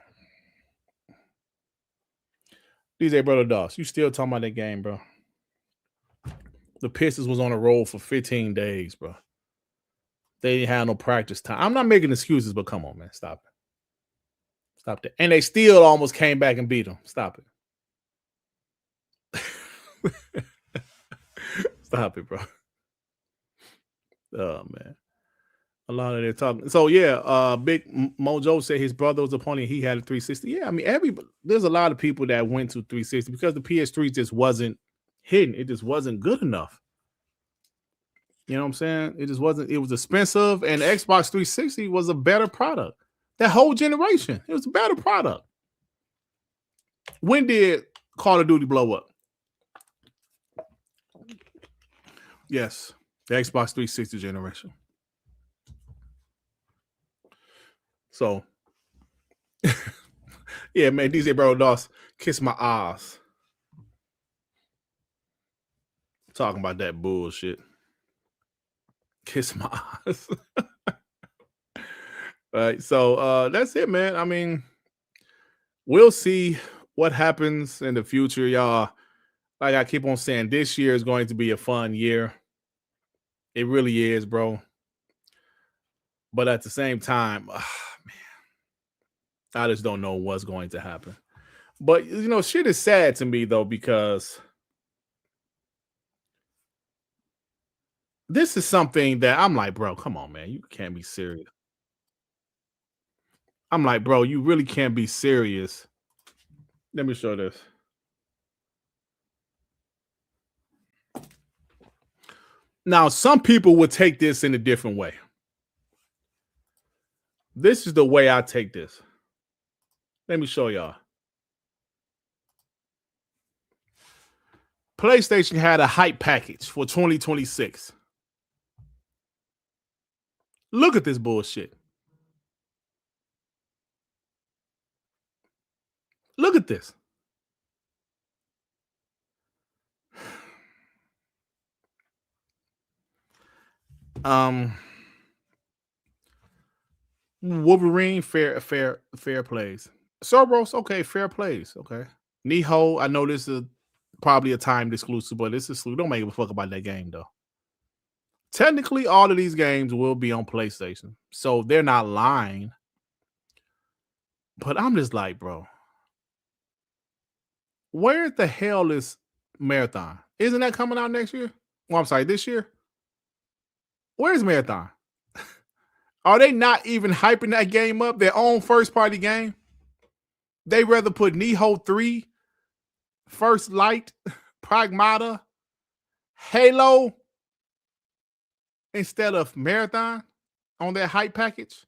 DJ Brother Doss, you still talking about that game, bro? The Pistons was on a roll for 15 days, bro. They didn't have no practice time. I'm not making excuses, but come on, man. Stop it. Stop that. And they still almost came back and beat them. Stop it. Stop it, bro. Oh man. A lot of their talking. So yeah, Big Mojo said his brother was a pony. He had a 360. Yeah, I mean, there's a lot of people that went to 360 because the PS3 just wasn't hitting. It just wasn't good enough. You know what I'm saying? It just wasn't. It was expensive, and the Xbox 360 was a better product. That whole generation, it was a better product. When did Call of Duty blow up? Yes, the Xbox 360 generation. So, yeah, man, DJ Bro Doss, kiss my ass. Talking about that bullshit. Kiss my ass. All right, so that's it, man. I mean, we'll see what happens in the future, y'all. Like I keep on saying, this year is going to be a fun year. It really is, bro. But at the same time, man, I just don't know what's going to happen. But, you know, shit is sad to me, though, because this is something that I'm like, bro, come on, man. You can't be serious. I'm like, bro, you really can't be serious. Let me show this. Now, some people would take this in a different way. This is the way I take this. Let me show y'all. PlayStation had a hype package for 2026. Look at this bullshit. Look at this. Wolverine, fair plays. Cerberus, okay, fair plays. Okay. Niho, I know this is probably a timed exclusive, but this is don't make a fuck about that game though. Technically, all of these games will be on PlayStation, so they're not lying. But I'm just like, bro, where the hell is Marathon? Isn't that coming out next year? Well, I'm sorry, this year. Where's Marathon? Are they not even hyping that game up? Their own first party game? They rather put Niho 3, First Light, Pragmata, Halo instead of Marathon on their hype package?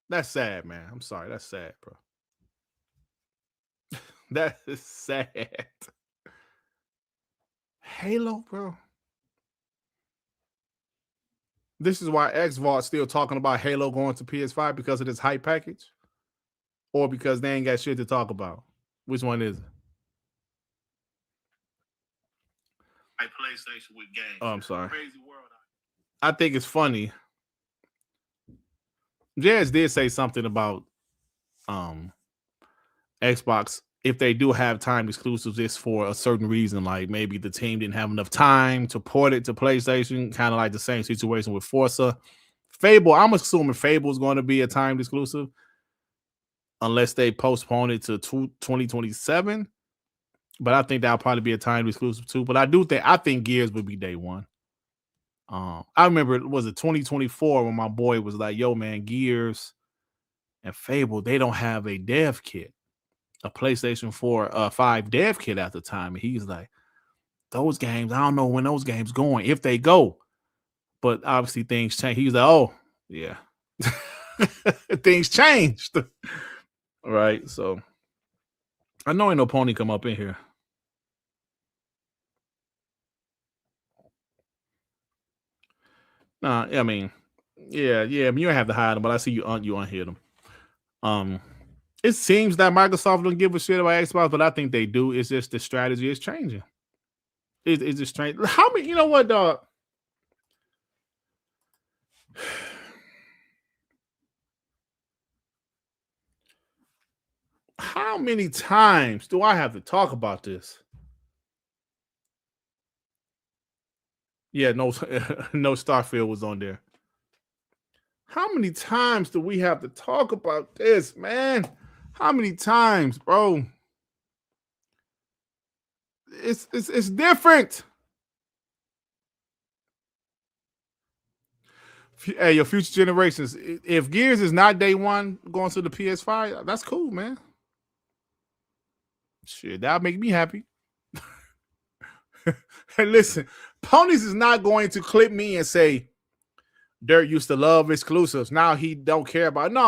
That's sad, man. I'm sorry. That's sad, bro. That is sad. Halo, bro. This is why Xbox still talking about Halo going to PS5 because of this hype package, or because they ain't got shit to talk about. Which one is it? I PlayStation with games. Oh, I'm sorry. Crazy world. I think it's funny. Jez did say something about Xbox. If they do have time exclusives, it's for a certain reason. Like maybe the team didn't have enough time to port it to PlayStation. Kind of like the same situation with Forza. Fable, I'm assuming Fable is going to be a timed exclusive unless they postpone it to 2027. But I think that'll probably be a timed exclusive too. But I think Gears would be day one. I remember, was it 2024 when my boy was like, yo, man, Gears and Fable, they don't have a dev kit, a PlayStation 4 5 dev kit at the time. And he's like, those games, I don't know when those games going, if they go. But obviously things change. He's like, oh, yeah. Things changed. Right. So I know ain't no pony come up in here. Nah, I mean, yeah, you don't have to hide them, but I see you unhid them. It seems that Microsoft don't give a shit about Xbox, but I think they do. It's just the strategy is changing. It's just changing. How many? You know what, dog? How many times do I have to talk about this? Yeah, no, no Starfield was on there. How many times do we have to talk about this, man? How many times, bro? It's different. Hey, your future generations. If Gears is not day one going to the PS5, that's cool, man. Shit, that'll make me happy. Hey, listen, Ponies is not going to clip me and say Dirt used to love exclusives. Now he don't care about. No.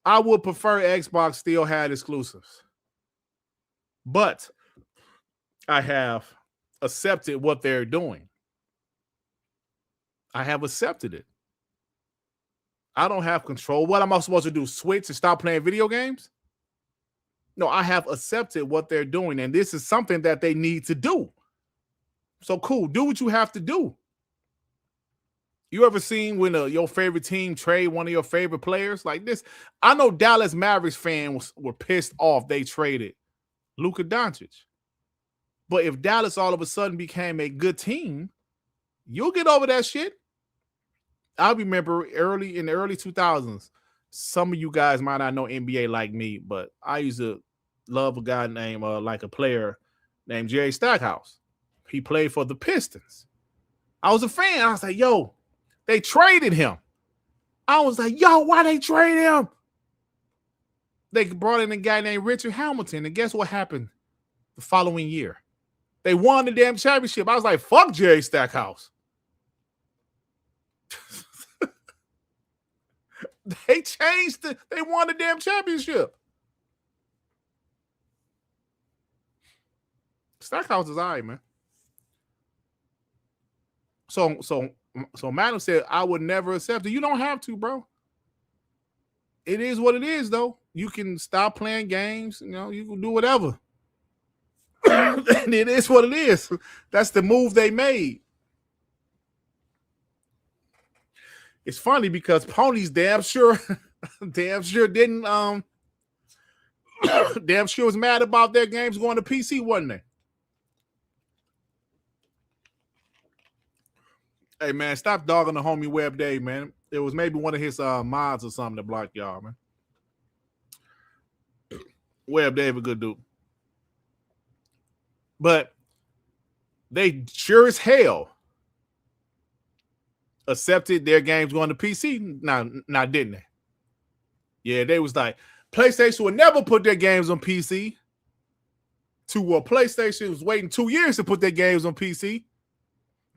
I would prefer Xbox still had exclusives, but I have accepted what they're doing. I have accepted it. I don't have control. What am I supposed to do? Switch and stop playing video games? No, I have accepted what they're doing, and this is something that they need to do. So cool, do what you have to do. You ever seen when your favorite team trade one of your favorite players like this? I know Dallas Mavericks fans were pissed off they traded Luka Doncic. But if Dallas all of a sudden became a good team, you'll get over that shit. I remember in the early 2000s, some of you guys might not know NBA like me, but I used to love a guy named like a player named Jerry Stackhouse. He played for the Pistons. I was a fan. I was like, yo, they traded him. I was like, yo, why they trade him? They brought in a guy named Richard Hamilton, and guess what happened the following year? They won the damn championship. I was like, fuck Jerry Stackhouse. They won the damn championship. Stackhouse is all right, man. So Magnus said, I would never accept it. You don't have to, bro. It is what it is, though. You can stop playing games. You know, you can do whatever. And it is what it is. That's the move they made. It's funny because Pony's damn sure didn't damn sure was mad about their games going to PC, wasn't they? Hey man, stop dogging the homie Web Dave, man. It was maybe one of his mods or something that blocked y'all, man. Web Dave a good dude. But they sure as hell accepted their games going to PC. Now didn't they? Yeah, they was like, PlayStation would never put their games on PC. PlayStation was waiting 2 years to put their games on PC.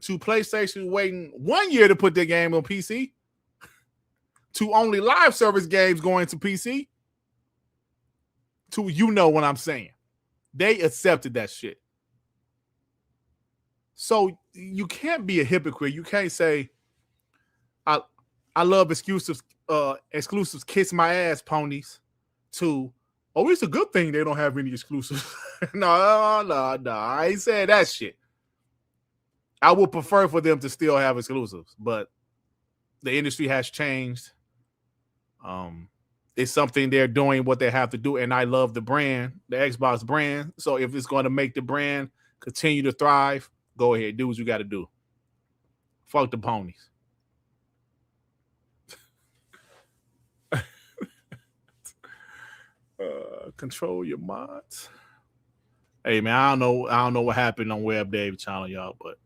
To PlayStation waiting 1 year to put their game on PC. To only live service games going to PC. To you know what I'm saying. They accepted that shit. So you can't be a hypocrite. You can't say, I love exclusives, kiss my ass, Ponies. To, oh, it's a good thing they don't have any exclusives. No, I ain't saying that shit. I would prefer for them to still have exclusives, but the industry has changed. It's something they're doing what they have to do, and I love the brand, the Xbox brand. So if it's going to make the brand continue to thrive, go ahead, do what you got to do. Fuck the Ponies. Control your mods. Hey man, I don't know what happened on Web Dave channel, y'all, but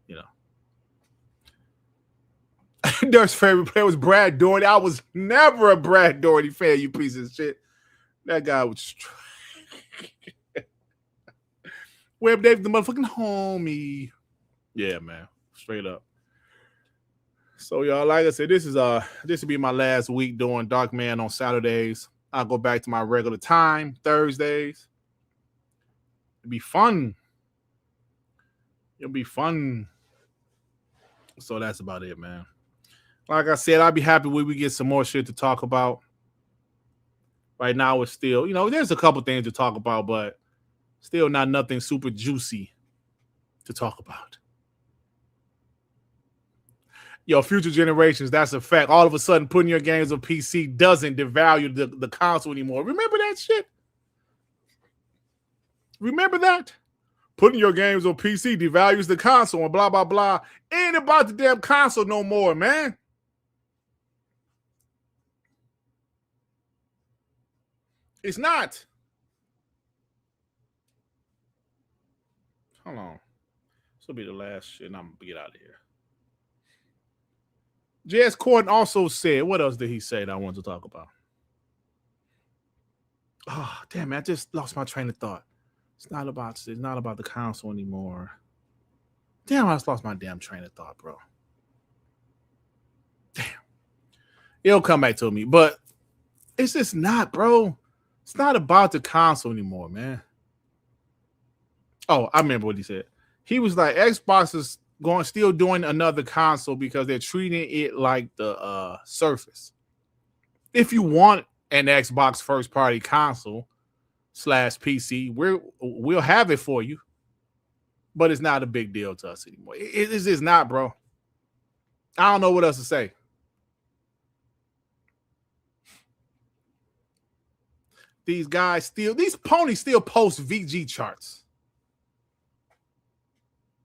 you know. Dirk's favorite player was Brad Doherty. I was never a Brad Doherty fan, you piece of shit. That guy was Web Dave, the motherfucking homie. Yeah, man. Straight up. So y'all, like I said, this will be my last week doing Dark Man on Saturdays. I'll go back to my regular time, Thursdays. It'll be fun. It'll be fun. So that's about it, man. Like I said, I'll be happy when we get some more shit to talk about. Right now, it's still, there's a couple things to talk about, but still not nothing super juicy to talk about. Yo, future generations, that's a fact. All of a sudden, putting your games on PC doesn't devalue the console anymore. Remember that shit? Remember that? Putting your games on PC devalues the console and blah, blah, blah. Ain't about the damn console no more, man. It's not. Hold on. This will be the last shit, and I'm going to get out of here. Jez Corden also said, what else did he say that I wanted to talk about? Oh, damn, man, I just lost my train of thought. It's not about the console anymore. Damn, I just lost my damn train of thought, bro. Damn. It'll come back to me, but it's just not, bro. It's not about the console anymore, man. Oh, I remember what he said. He was like, Xbox is still doing another console because they're treating it like the Surface. If you want an Xbox first party console / PC, we'll have it for you, but it's not a big deal to us anymore. It's just not, bro. I don't know what else to say. These ponies still post VG charts.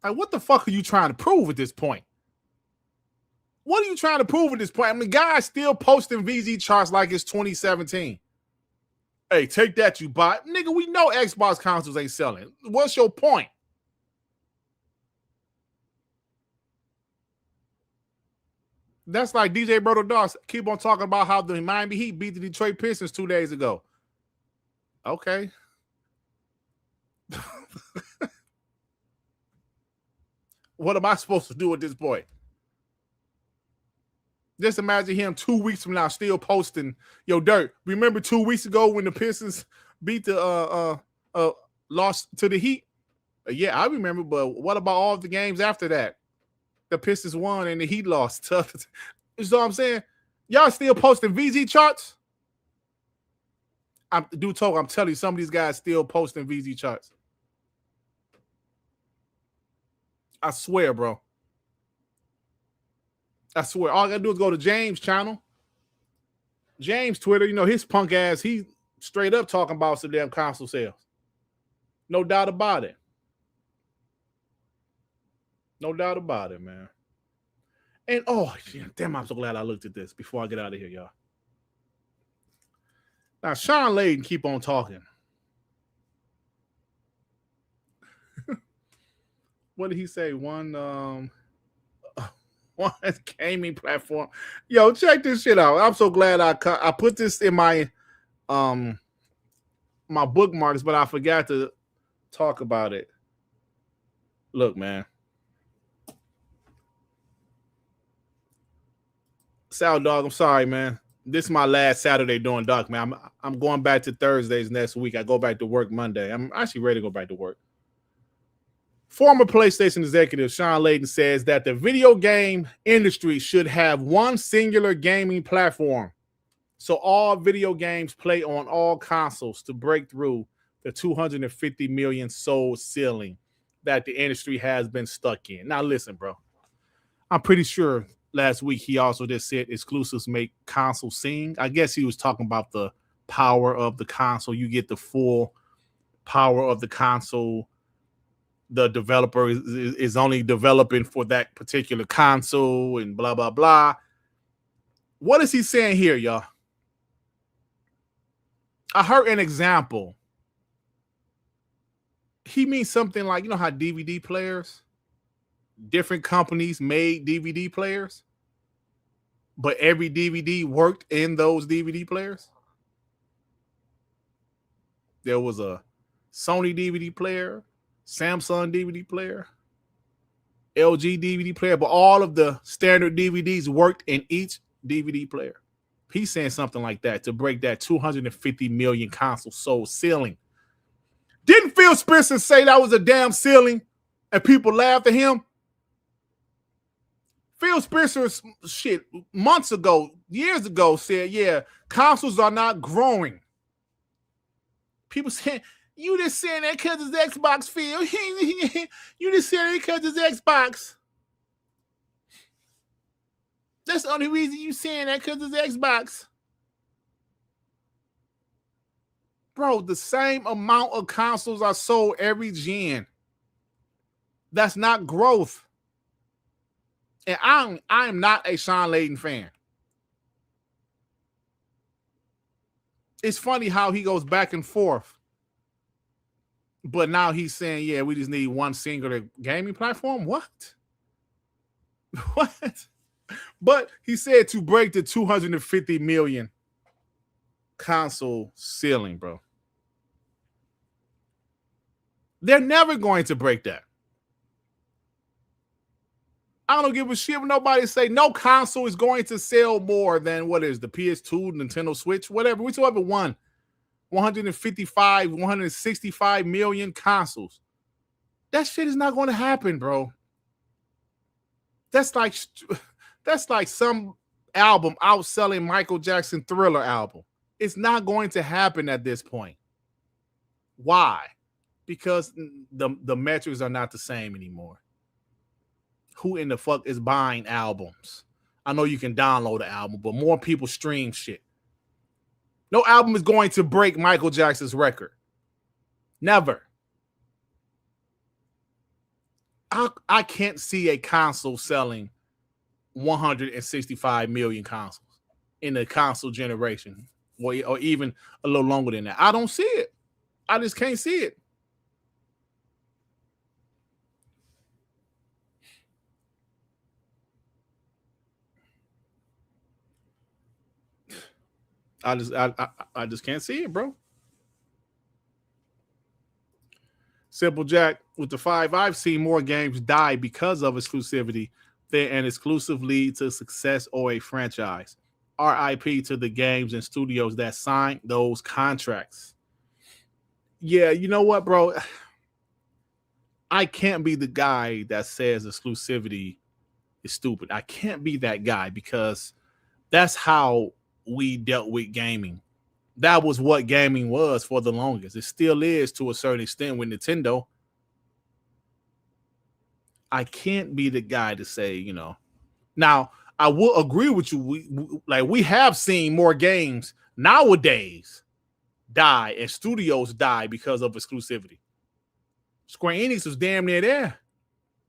Like, what the fuck are you trying to prove at this point? What are you trying to prove at this point? I mean, guys still posting VG charts like it's 2017. Hey, take that, you bot. Nigga, we know Xbox consoles ain't selling. What's your point? That's like DJ Brodo Doss keep on talking about how the Miami Heat beat the Detroit Pistons 2 days ago. Okay. What am I supposed to do at this point? Just imagine him 2 weeks from now still posting, yo, Dirt, remember 2 weeks ago when the Pistons beat the lost to the Heat? Yeah, I remember, but what about all of the games after that? The Pistons won and the Heat lost. You know what I'm saying? Y'all still posting VG charts? I'm telling you, some of these guys still posting VG charts. I swear, bro. I swear. All I gotta do is go to James' channel. James' Twitter, you know, his punk ass, he straight up talking about some damn console sales. No doubt about it. No doubt about it, man. And damn, I'm so glad I looked at this before I get out of here, y'all. Now, Shawn Layden keep on talking. What did he say? One gaming platform. Yo, check this shit out. I'm so glad I put this in my my bookmarks, but I forgot to talk about it. Look, man. Sal Dog, I'm sorry, man. This is my last Saturday doing Doc, man. I'm going back to Thursdays next week. I go back to work Monday. I'm actually ready to go back to work. Former PlayStation executive Shawn Layden says that the video game industry should have one singular gaming platform, so all video games play on all consoles to break through the 250 million sold ceiling that the industry has been stuck in. Now, listen, bro. I'm pretty sure last week he also just said exclusives make console sing. I guess he was talking about the power of the console. You get the full power of the console. The developer is only developing for that particular console and blah, blah, blah. What is he saying here, y'all? I heard an example. He means something like, you know how DVD players, different companies made DVD players, but every DVD worked in those DVD players? There was a Sony DVD player, Samsung DVD player, LG DVD player, but all of the standard DVDs worked in each DVD player. He's saying something like that to break that 250 million console sold ceiling. Didn't Phil Spencer say that was a damn ceiling and people laughed at him? Phil Spencer, shit, months ago, years ago, said, yeah, consoles are not growing. People saying, you just saying that because it's Xbox, Phil. You just saying that because it's Xbox. That's the only reason you saying that because it's Xbox. Bro, the same amount of consoles are sold every gen. That's not growth. And I am not a Shawn Layden fan. It's funny how he goes back and forth. But now he's saying, yeah, we just need one singular gaming platform. What? What? But he said to break the 250 million console ceiling, bro. They're never going to break that. I don't give a shit when nobody say no console is going to sell more than what is the PS2, Nintendo Switch, whatever. Whichever one. 155, 165 million consoles. That shit is not going to happen, bro. That's like some album outselling Michael Jackson Thriller album. It's not going to happen at this point. Why? Because the metrics are not the same anymore. Who in the fuck is buying albums? I know you can download the album, but more people stream shit. No album is going to break Michael Jackson's record. Never. I can't see a console selling 165 million consoles in the console generation, or even a little longer than that. I don't see it. I just can't see it. I just can't see it, bro. Simple Jack, with the 5, I've seen more games die because of exclusivity than an exclusive lead to success or a franchise. RIP to the games and studios that signed those contracts. Yeah, you know what, bro? I can't be the guy that says exclusivity is stupid. I can't be that guy because that's how we dealt with gaming. That was what gaming was for the longest. It still is to a certain extent with Nintendo. I can't be the guy to say, you know. Now, I will agree with you. We have seen more games nowadays die and studios die because of exclusivity. Square Enix was damn near there.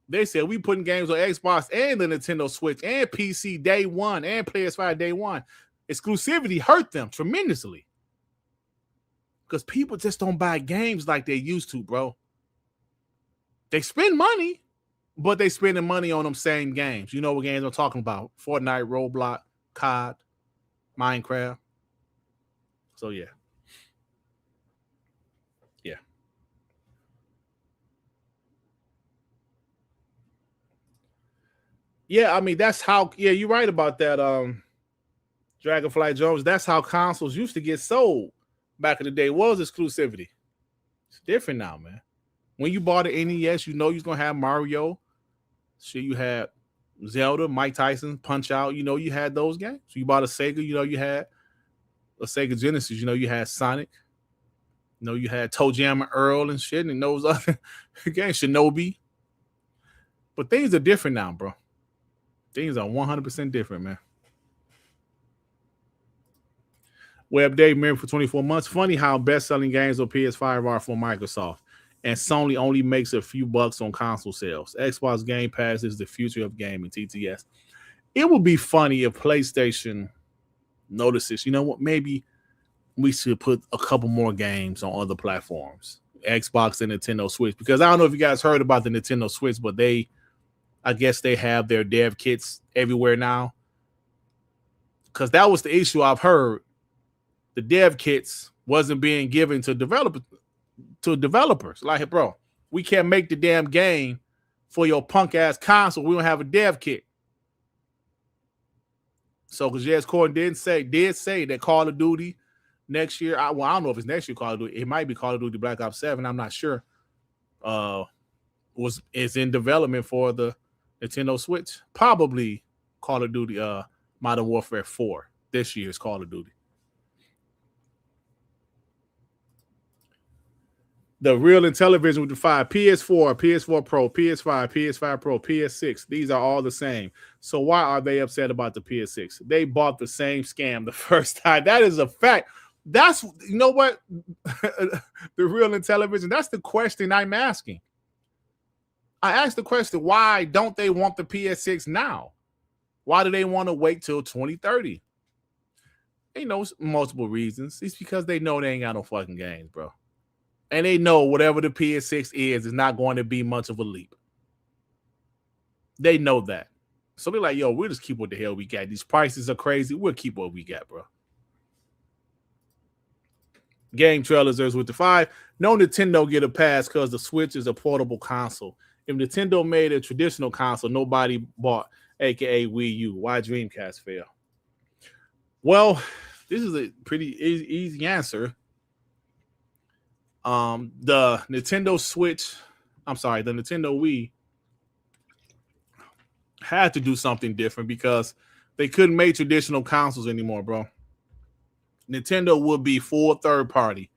They said we putting games on Xbox and the Nintendo Switch and PC day one and PS5 day one. Exclusivity hurt them tremendously. Because people just don't buy games like they used to, bro. They spend money, but they spending money on them same games. You know what games I'm talking about? Fortnite, Roblox, COD, Minecraft. So, yeah. Yeah. Yeah, I mean, that's how, yeah, you're right about that, Dragonfly Jones. That's how consoles used to get sold back in the day, was exclusivity. It's different now, man. When you bought an NES, you know you're going to have Mario. Shit, you had Zelda, Mike Tyson, Punch Out. You know you had those games. You bought a Sega, you know you had a Sega Genesis. You know you had Sonic. You know you had Toe Jam and Earl and shit and those other games, Shinobi. But things are different now, bro. Things are 100% different, man. Web Dave married for 24 months. Funny how best-selling games on PS5 are for Microsoft, and Sony only makes a few bucks on console sales. Xbox Gamepass is the future of gaming, TTS. It would be funny if PlayStation notices, you know what, maybe we should put a couple more games on other platforms, Xbox and Nintendo Switch, because I don't know if you guys heard about the Nintendo Switch, but I guess they have their dev kits everywhere now, because that was the issue I've heard. The dev kits wasn't being given to developers. Like, bro, we can't make the damn game for your punk ass console. We don't have a dev kit. So, because Jez Corden did say that Call of Duty next year, I don't know if it's next year Call of Duty. It might be Call of Duty Black Ops 7. I'm not sure. Is in development for the Nintendo Switch. Probably Call of Duty Modern Warfare 4. This year's Call of Duty. The real Intellivision with the 5, PS4, PS4 Pro, PS5, PS5 Pro, PS6. These are all the same. So why are they upset about the PS6? They bought the same scam the first time. That is a fact. That's, you know what? The real Intellivision, that's the question I'm asking. I asked the question, why don't they want the PS6 now? Why do they want to wait till 2030? They know multiple reasons. It's because they know they ain't got no fucking games, bro. And they know whatever the PS6 is not going to be much of a leap. They know that. So they're like, yo, we'll just keep what the hell we got. These prices are crazy. We'll keep what we got, bro. Game trailers, there's with the 5. No Nintendo get a pass because the Switch is a portable console. If Nintendo made a traditional console, nobody bought, aka Wii U. Why Dreamcast fail? Well, this is a pretty easy answer. The Nintendo Wii had to do something different because they couldn't make traditional consoles anymore, bro. Nintendo would be full third party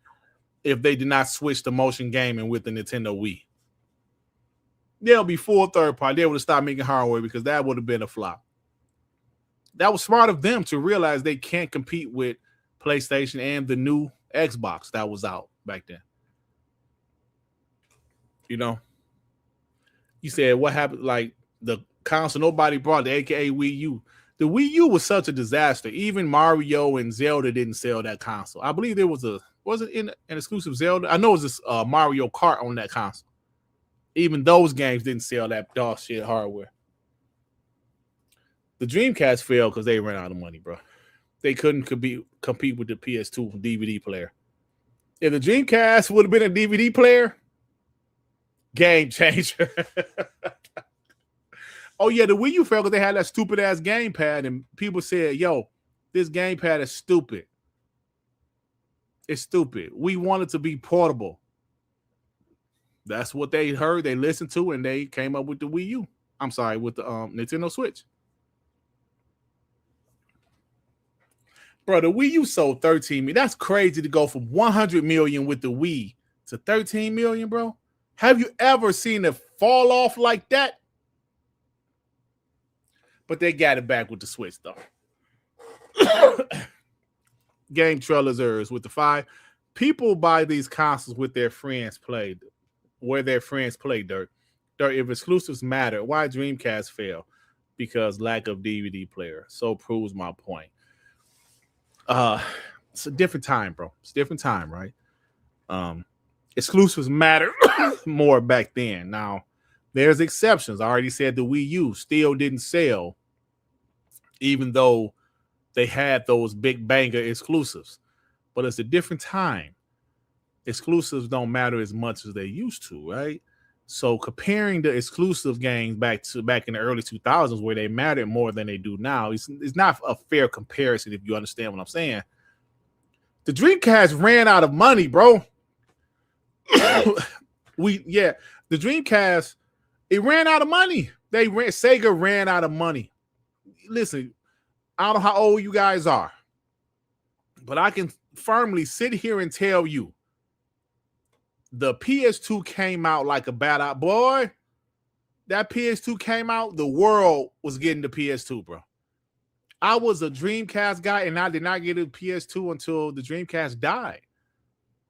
if they did not switch to motion gaming with the Nintendo Wii. They'll be full third party. They would have stopped making hardware because that would have been a flop. That was smart of them to realize they can't compete with PlayStation and the new Xbox that was out back then. You know, you said what happened, like the console nobody brought, the aka Wii U. The Wii U was such a disaster. Even Mario and Zelda didn't sell that console. I believe there was an exclusive Zelda? I know it was this Mario Kart on that console. Even those games didn't sell that dog shit hardware. The Dreamcast failed because they ran out of money, bro. They couldn't compete with the PS2 DVD player. If the Dreamcast would have been a DVD player, game changer. Oh, yeah, the Wii U failed because they had that stupid-ass gamepad, and people said, yo, this gamepad is stupid. It's stupid. We want it to be portable. That's what they heard, they listened to, and they came up with the Wii U. I'm sorry, with the Nintendo Switch. Bro, the Wii U sold 13 million. That's crazy to go from 100 million with the Wii to 13 million, bro. Have you ever seen it fall off like that? But they got it back with the Switch, though. Game trailers with the 5. People buy these consoles with their friends play, where their friends play Dirt. If exclusives matter, why Dreamcast fail? Because lack of DVD player. So proves my point. It's a different time, bro. It's a different time, right? Exclusives matter more back then. Now, there's exceptions. I already said the Wii U still didn't sell, even though they had those big banger exclusives. But it's a different time. Exclusives don't matter as much as they used to, right? So comparing the exclusive games back in the early 2000s where they mattered more than they do now, it's not a fair comparison if you understand what I'm saying. The Dreamcast ran out of money, bro. The Dreamcast, it ran out of money. Sega ran out of money. Listen, I don't know how old you guys are, but I can firmly sit here and tell you the PS2 came out like a bat out. Boy, that PS2 came out, the world was getting the PS2, bro. I was a Dreamcast guy, and I did not get a PS2 until the Dreamcast died.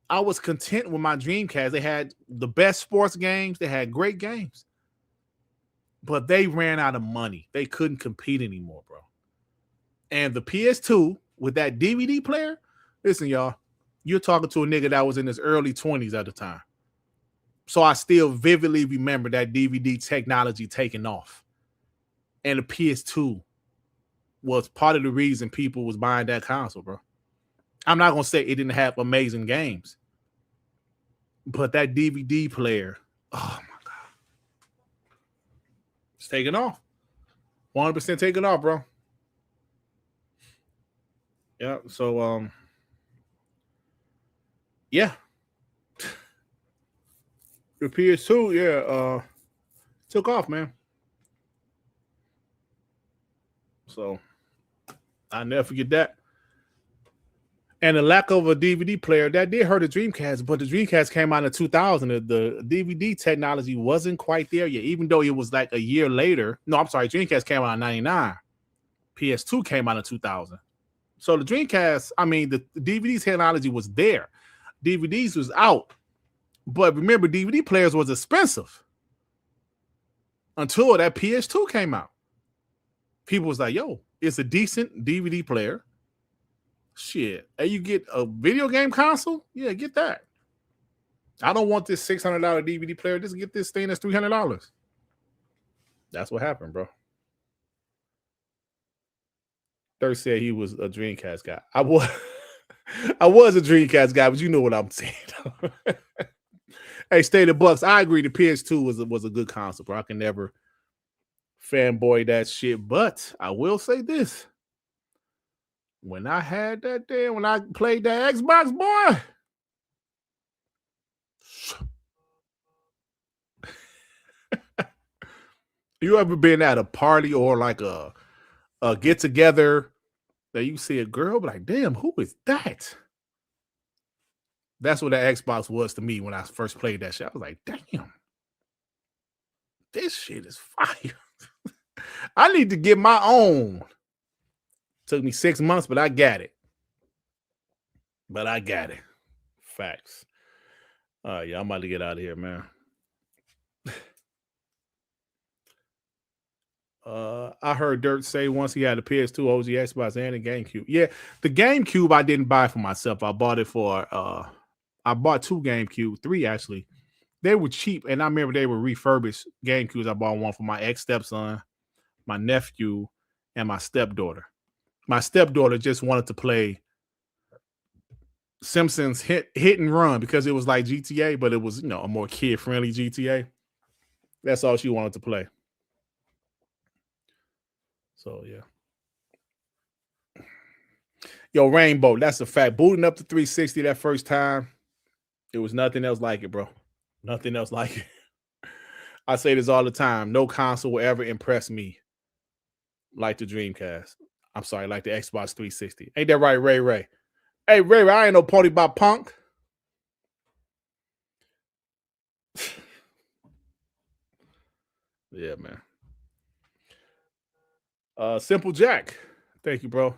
I was content with my Dreamcast. They had the best sports games. They had great games. But they ran out of money. They couldn't compete anymore, bro. And the PS2 with that DVD player, listen, y'all, you're talking to a nigga that was in his early 20s at the time. So I still vividly remember that DVD technology taking off. And the PS2 was part of the reason people was buying that console, bro. I'm not going to say it didn't have amazing games. But that DVD player, oh my God. It's taking off. 100% taking off, bro. Yeah, so yeah. The PS2, took off, man. So I'll never forget that. And the lack of a DVD player, that did hurt the Dreamcast, but the Dreamcast came out in 2000. The DVD technology wasn't quite there yet, even though it was like a year later. No, I'm sorry, Dreamcast came out in 99. PS2 came out in 2000. So the Dreamcast, I mean, the DVD technology was there. DVDs was out. But remember, DVD players was expensive until that PS2 came out. People was like, yo, it's a decent DVD player. Shit. And you get a video game console? Yeah, get that. I don't want this $600 DVD player. Just get this thing that's $300. That's what happened, bro. Dirt said he was a Dreamcast guy. I was I was a Dreamcast guy, but you know what I'm saying. Hey, State of Bucks, I agree the PS2 was a good console, bro. I can never fanboy that shit, but I will say this. When I had that damn, when I played that Xbox, boy. You ever been at a party or like a get together that you see a girl, but like, damn, who is that? That's what that Xbox was to me when I first played that shit. I was like, damn, this shit is fire. I need to get my own. Took me 6 months, but I got it. Facts. Yeah, I'm about to get out of here, man. I heard Dirt say once he had a PS2, OG Xbox, and a GameCube. Yeah, the GameCube I didn't buy for myself. I bought it for I bought 2 GameCube, 3 actually. They were cheap, and I remember they were refurbished GameCubes. I bought one for my ex-stepson, my nephew, and my stepdaughter. My stepdaughter just wanted to play Simpsons hit and run because it was like GTA, but it was, you know, a more kid-friendly GTA. That's all she wanted to play. So yeah. Yo, Rainbow, that's a fact. Booting up the 360 that first time, it was nothing else like it, bro. Nothing else like it. I say this all the time. No console will ever impress me like the Dreamcast. I'm sorry, like the Xbox 360. Ain't that right, Ray Ray? Hey, Ray Ray, I ain't no party by punk. Yeah, man. Simple Jack. Thank you, bro.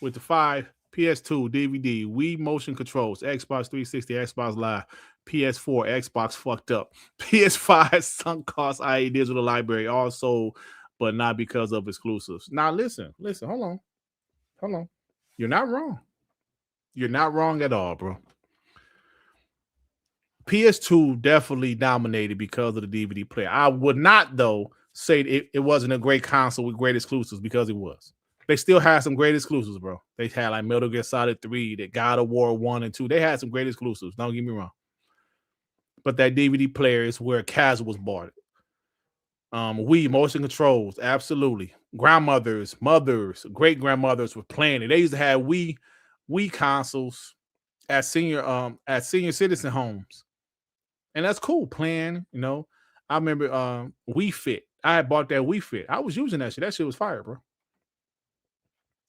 With the 5, PS2, DVD, Wii motion controls, Xbox 360, Xbox Live, PS4, Xbox fucked up, PS5 sunk cost, i.e. digital library, also, but not because of exclusives. Now listen, hold on. You're not wrong. You're not wrong at all, bro. PS2 definitely dominated because of the DVD player. I would not, though, say it wasn't a great console with great exclusives because it was. They still had some great exclusives, bro. They had like Metal Gear Solid 3, that God of War 1 and 2. They had some great exclusives. Don't get me wrong. But that DVD player is where casuals bought it. Wii motion controls, absolutely. Grandmothers, mothers, great grandmothers were playing it. They used to have Wii consoles at senior citizen homes. And that's cool playing, you know. I remember Wii Fit. I had bought that Wii Fit. I was using that shit. That shit was fire, bro.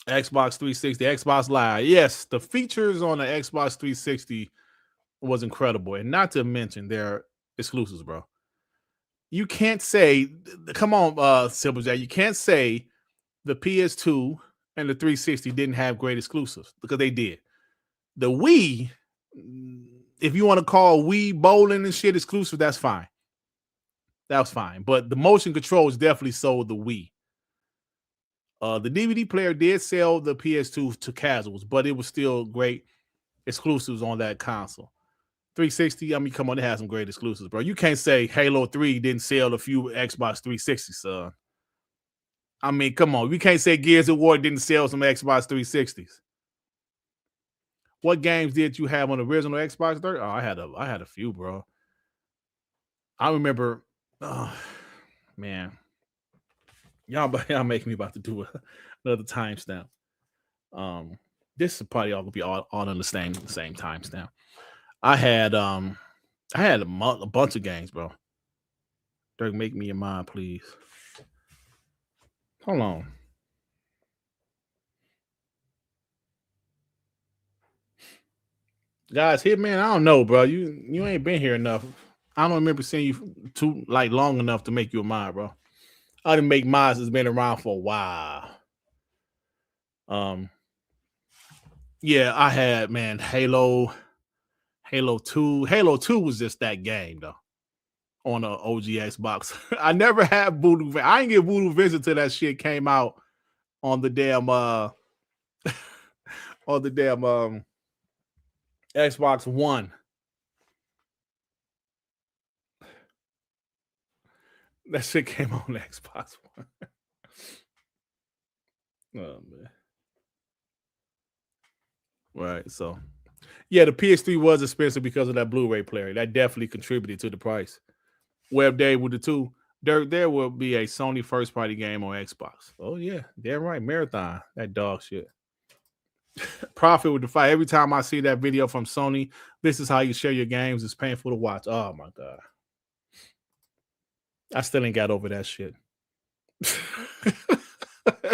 Xbox 360, Xbox Live. Yes, the features on the Xbox 360 was incredible. And not to mention their exclusives, bro. You can't say, come on, Simple J, you can't say the PS2 and the 360 didn't have great exclusives because they did. The Wii, if you want to call Wii bowling and shit exclusive, that's fine. That was fine. But the motion controls definitely sold the Wii. The DVD player did sell the PS2 to casuals, but it was still great exclusives on that console. 360, I mean, come on, they had some great exclusives, bro. You can't say Halo 3 didn't sell a few Xbox 360s, son. I mean, come on. We can't say Gears of War didn't sell some Xbox 360s. What games did you have on the original Xbox 30? Oh, I had a few, bro. I remember, oh, man. Y'all make me about to do another timestamp. This is probably all gonna be all on the same timestamp. I had a bunch of games, bro. Dirk, make me your mind, please. Hold on. Guys, Hitman, I don't know, bro. You ain't been here enough. I don't remember seeing you too long enough to make you a mind, bro. I didn't make mine has been around for a while. Yeah, I had, man, Halo 2. Halo 2 was just that game, though, on a OG Xbox. I never had Voodoo. I didn't get Voodoo Vision till that shit came out on the damn Xbox One. That shit came on the Xbox One. Oh, man. Right. So, yeah, the PS3 was expensive because of that Blu-ray player. That definitely contributed to the price. Web Day with the two. There will be a Sony first party game on Xbox. Oh, yeah. Damn right. Marathon. That dog shit. Profit with the fight. Every time I see that video from Sony, this is how you share your games. It's painful to watch. Oh, my God. I still ain't got over that shit.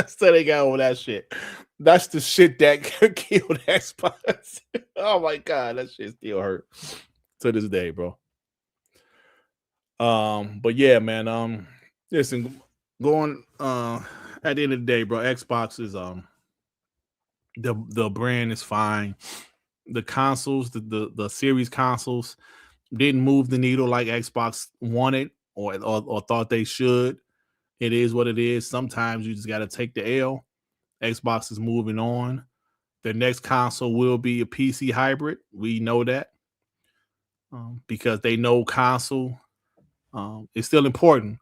Still ain't got over that shit. That's the shit that killed Xbox. Oh my God, that shit still hurt to this day, bro. But yeah, man. Listen, going at the end of the day, bro, Xbox is the brand is fine. The consoles, the series consoles didn't move the needle like Xbox wanted or thought they should. It is what it is. Sometimes you just got to take the L. Xbox is moving on. The next console will be a PC hybrid. We know that because they know console is still important,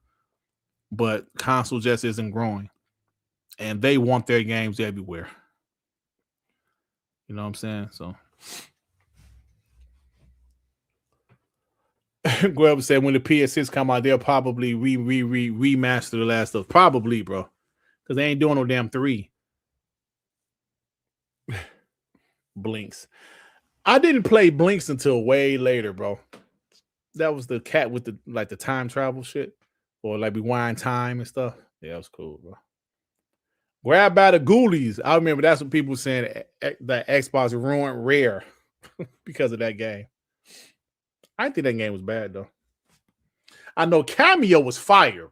but console just isn't growing. And they want their games everywhere. You know what I'm saying? So Grub said when the PS6 come out, they'll probably remaster the last stuff. Probably, bro. Because they ain't doing no damn 3. Blinks. I didn't play Blinks until way later, bro. That was the cat with the time travel shit. Or like rewind time and stuff. Yeah, that was cool, bro. Grab by the ghoulies. I remember that's what people were saying that Xbox ruined Rare because of that game. I didn't think that game was bad, though. I know Cameo was fire.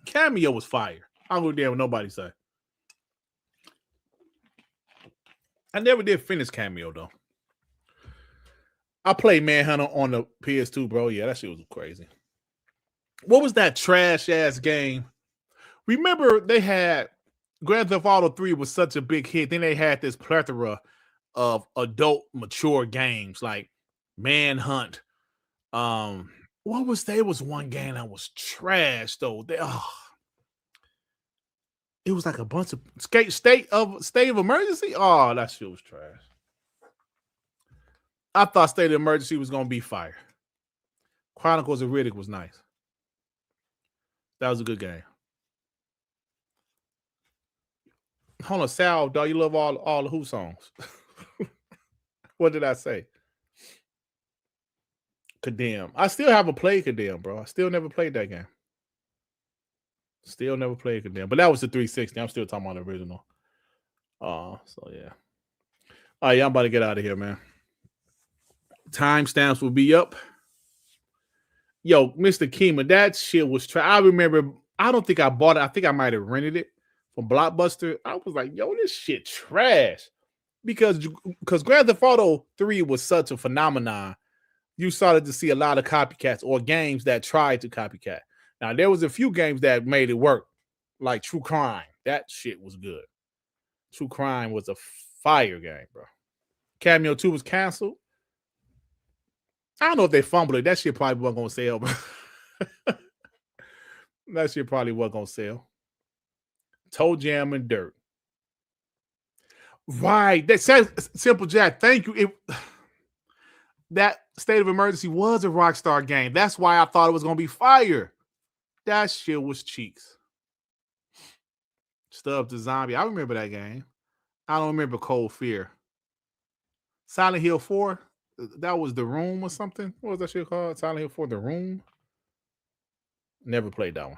Cameo was fire. I don't give a damn what nobody say. I never did finish Cameo, though. I played Manhunter on the PS2, bro. Yeah, that shit was crazy. What was that trash-ass game? Remember they had Grand Theft Auto 3 was such a big hit. Then they had this plethora of adult, mature games like Manhunt. What was there? It was one game that was trash, though. It was like a bunch of state of emergency. Oh, that shit was trash. I thought State of Emergency was gonna be fire. Chronicles of Riddick was nice. That was a good game. Hold on, Sal, dog. You love all the Who songs. What did I say? Condemn. I still haven't played Condemn, bro. I still never played that game. Still never played Condemn. But that was the 360. I'm still talking about the original. So yeah. All right, y'all about to get out of here, man. Timestamps will be up. Yo, Mr. Kima, that shit was trash. I remember, I don't think I bought it. I think I might have rented it from Blockbuster. I was like, yo, this shit trash. Because Grand Theft Auto 3 was such a phenomenon. You started to see a lot of copycats or games that tried to copycat. Now, there was a few games that made it work, like True Crime. That shit was good. True Crime was a fire game, bro. Cameo 2 was canceled. I don't know if they fumbled it. That shit probably wasn't going to sell, bro. That shit probably wasn't going to sell. Toe Jam and Dirt. Right. That says Simple Jack. Thank you. That State of Emergency was a Rockstar game. That's why I thought it was going to be fire. That shit was cheeks. Stuff to Zombie. I remember that game. I don't remember Cold Fear. Silent Hill 4. That was The Room or something. What was that shit called? Silent Hill 4, The Room. Never played that one.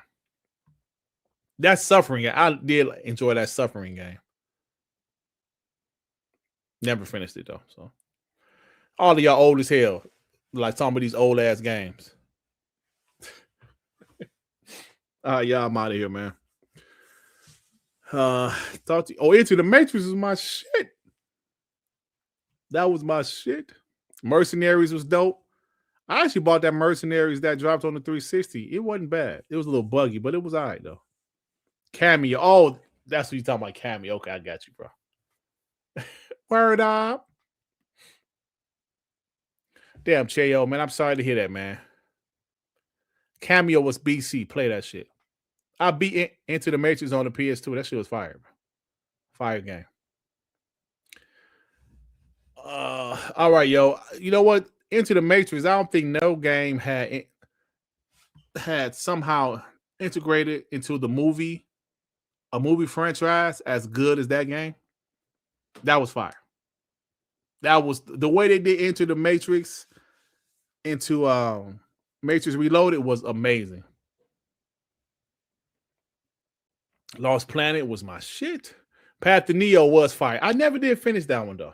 That Suffering. I did enjoy that Suffering game. Never finished it though. So all of y'all old as hell. Like some of these old ass games. Y'all, I'm out of here, man. Into the Matrix is my shit. That was my shit. Mercenaries was dope. I actually bought that Mercenaries that dropped on the 360. It wasn't bad. It was a little buggy, but it was all right though. Cameo. Oh, that's what you're talking about. Cameo. Okay, I got you, bro. Word up. Damn, Chayo, man. I'm sorry to hear that, man. Cameo was BC. Play that shit. I beat Into the Matrix on the PS2. That shit was fire, bro. Fire game. All right, yo. You know what? Into the Matrix, I don't think no game had somehow integrated into a movie franchise as good as that game. That was fire. That was the way they did Into the Matrix into Matrix Reloaded was amazing. Lost Planet was my shit. Path to Neo was fire. I never did finish that one though.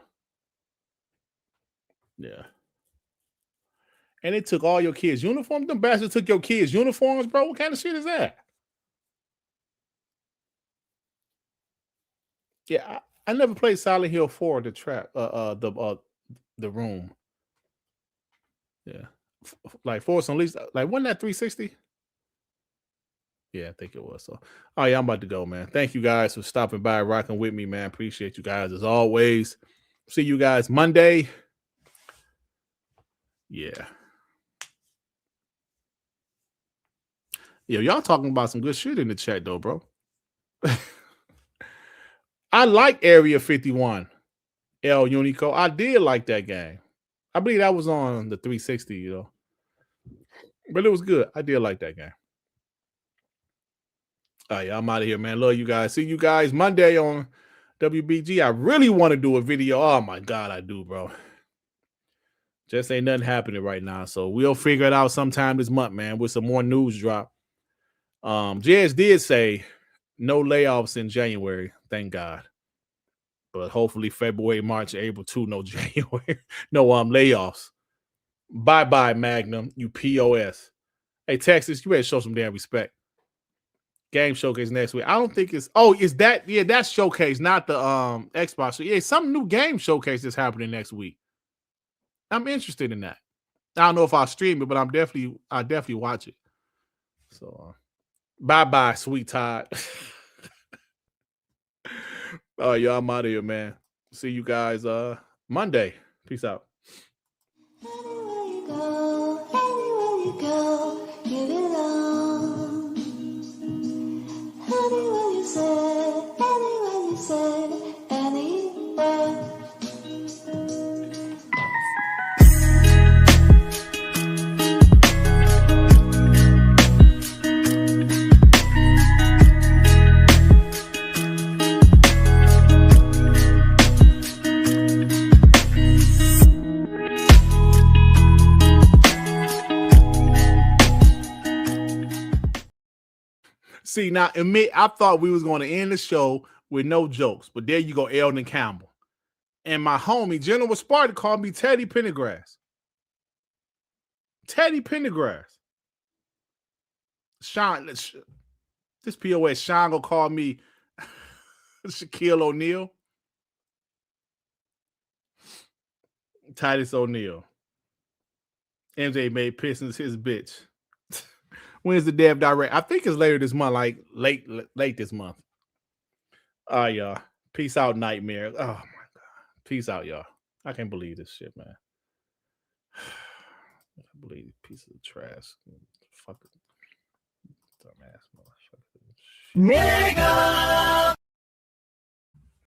Yeah. And it took all your kids' uniforms. Them bastards took your kids' uniforms, bro. What kind of shit is that? Yeah, I never played Silent Hill 4, the room. Yeah. Like Force Unleashed, like wasn't that 360? Yeah, I think it was. So, oh yeah, I'm about to go, man. Thank you guys for stopping by, rocking with me, man. Appreciate you guys as always. See you guys Monday. Yeah. Yo, y'all talking about some good shit in the chat though, bro. I like Area 51, El Unico. I did like that game. I believe that was on the 360, you know. But it was good. I did like that game. All right, I'm out of here, man. Love you guys. See you guys Monday on WBG. I really want to do a video. Oh my God, I do, bro. Just ain't nothing happening right now. So we'll figure it out sometime this month, man, with some more news drop. Jez did say no layoffs in January. Thank God. But hopefully February, March, April too. No January. No layoffs. Bye-bye, Magnum. You POS. Hey, Texas, you better show some damn respect. Game showcase next week. I don't think it's. Oh, is that? Yeah, that's showcase, not the Xbox. So yeah, some new game showcase is happening next week. I'm interested in that. I don't know if I'll stream it, but I'll definitely watch it. So, bye, sweet Todd. Oh, y'all, I'm out of here, man. See you guys Monday. Peace out. Anywhere you go, you belong. Anywhere you say, anywhere. See, now, admit, I thought we was going to end the show with no jokes, but there you go, Eldon Campbell. And my homie, General Spartan, called me Teddy Pendergrass. Teddy Pendergrass. Sean, this POS, Sean gonna call me Shaquille O'Neal. Titus O'Neal. MJ made Pistons his bitch. When's the dev direct? I think it's later this month, like late this month. All right, y'all. Peace out, Nightmare. Oh my God. Peace out, y'all. I can't believe this shit, man. I believe these pieces of trash. Fuck it. Dumbass motherfucker. Nigga!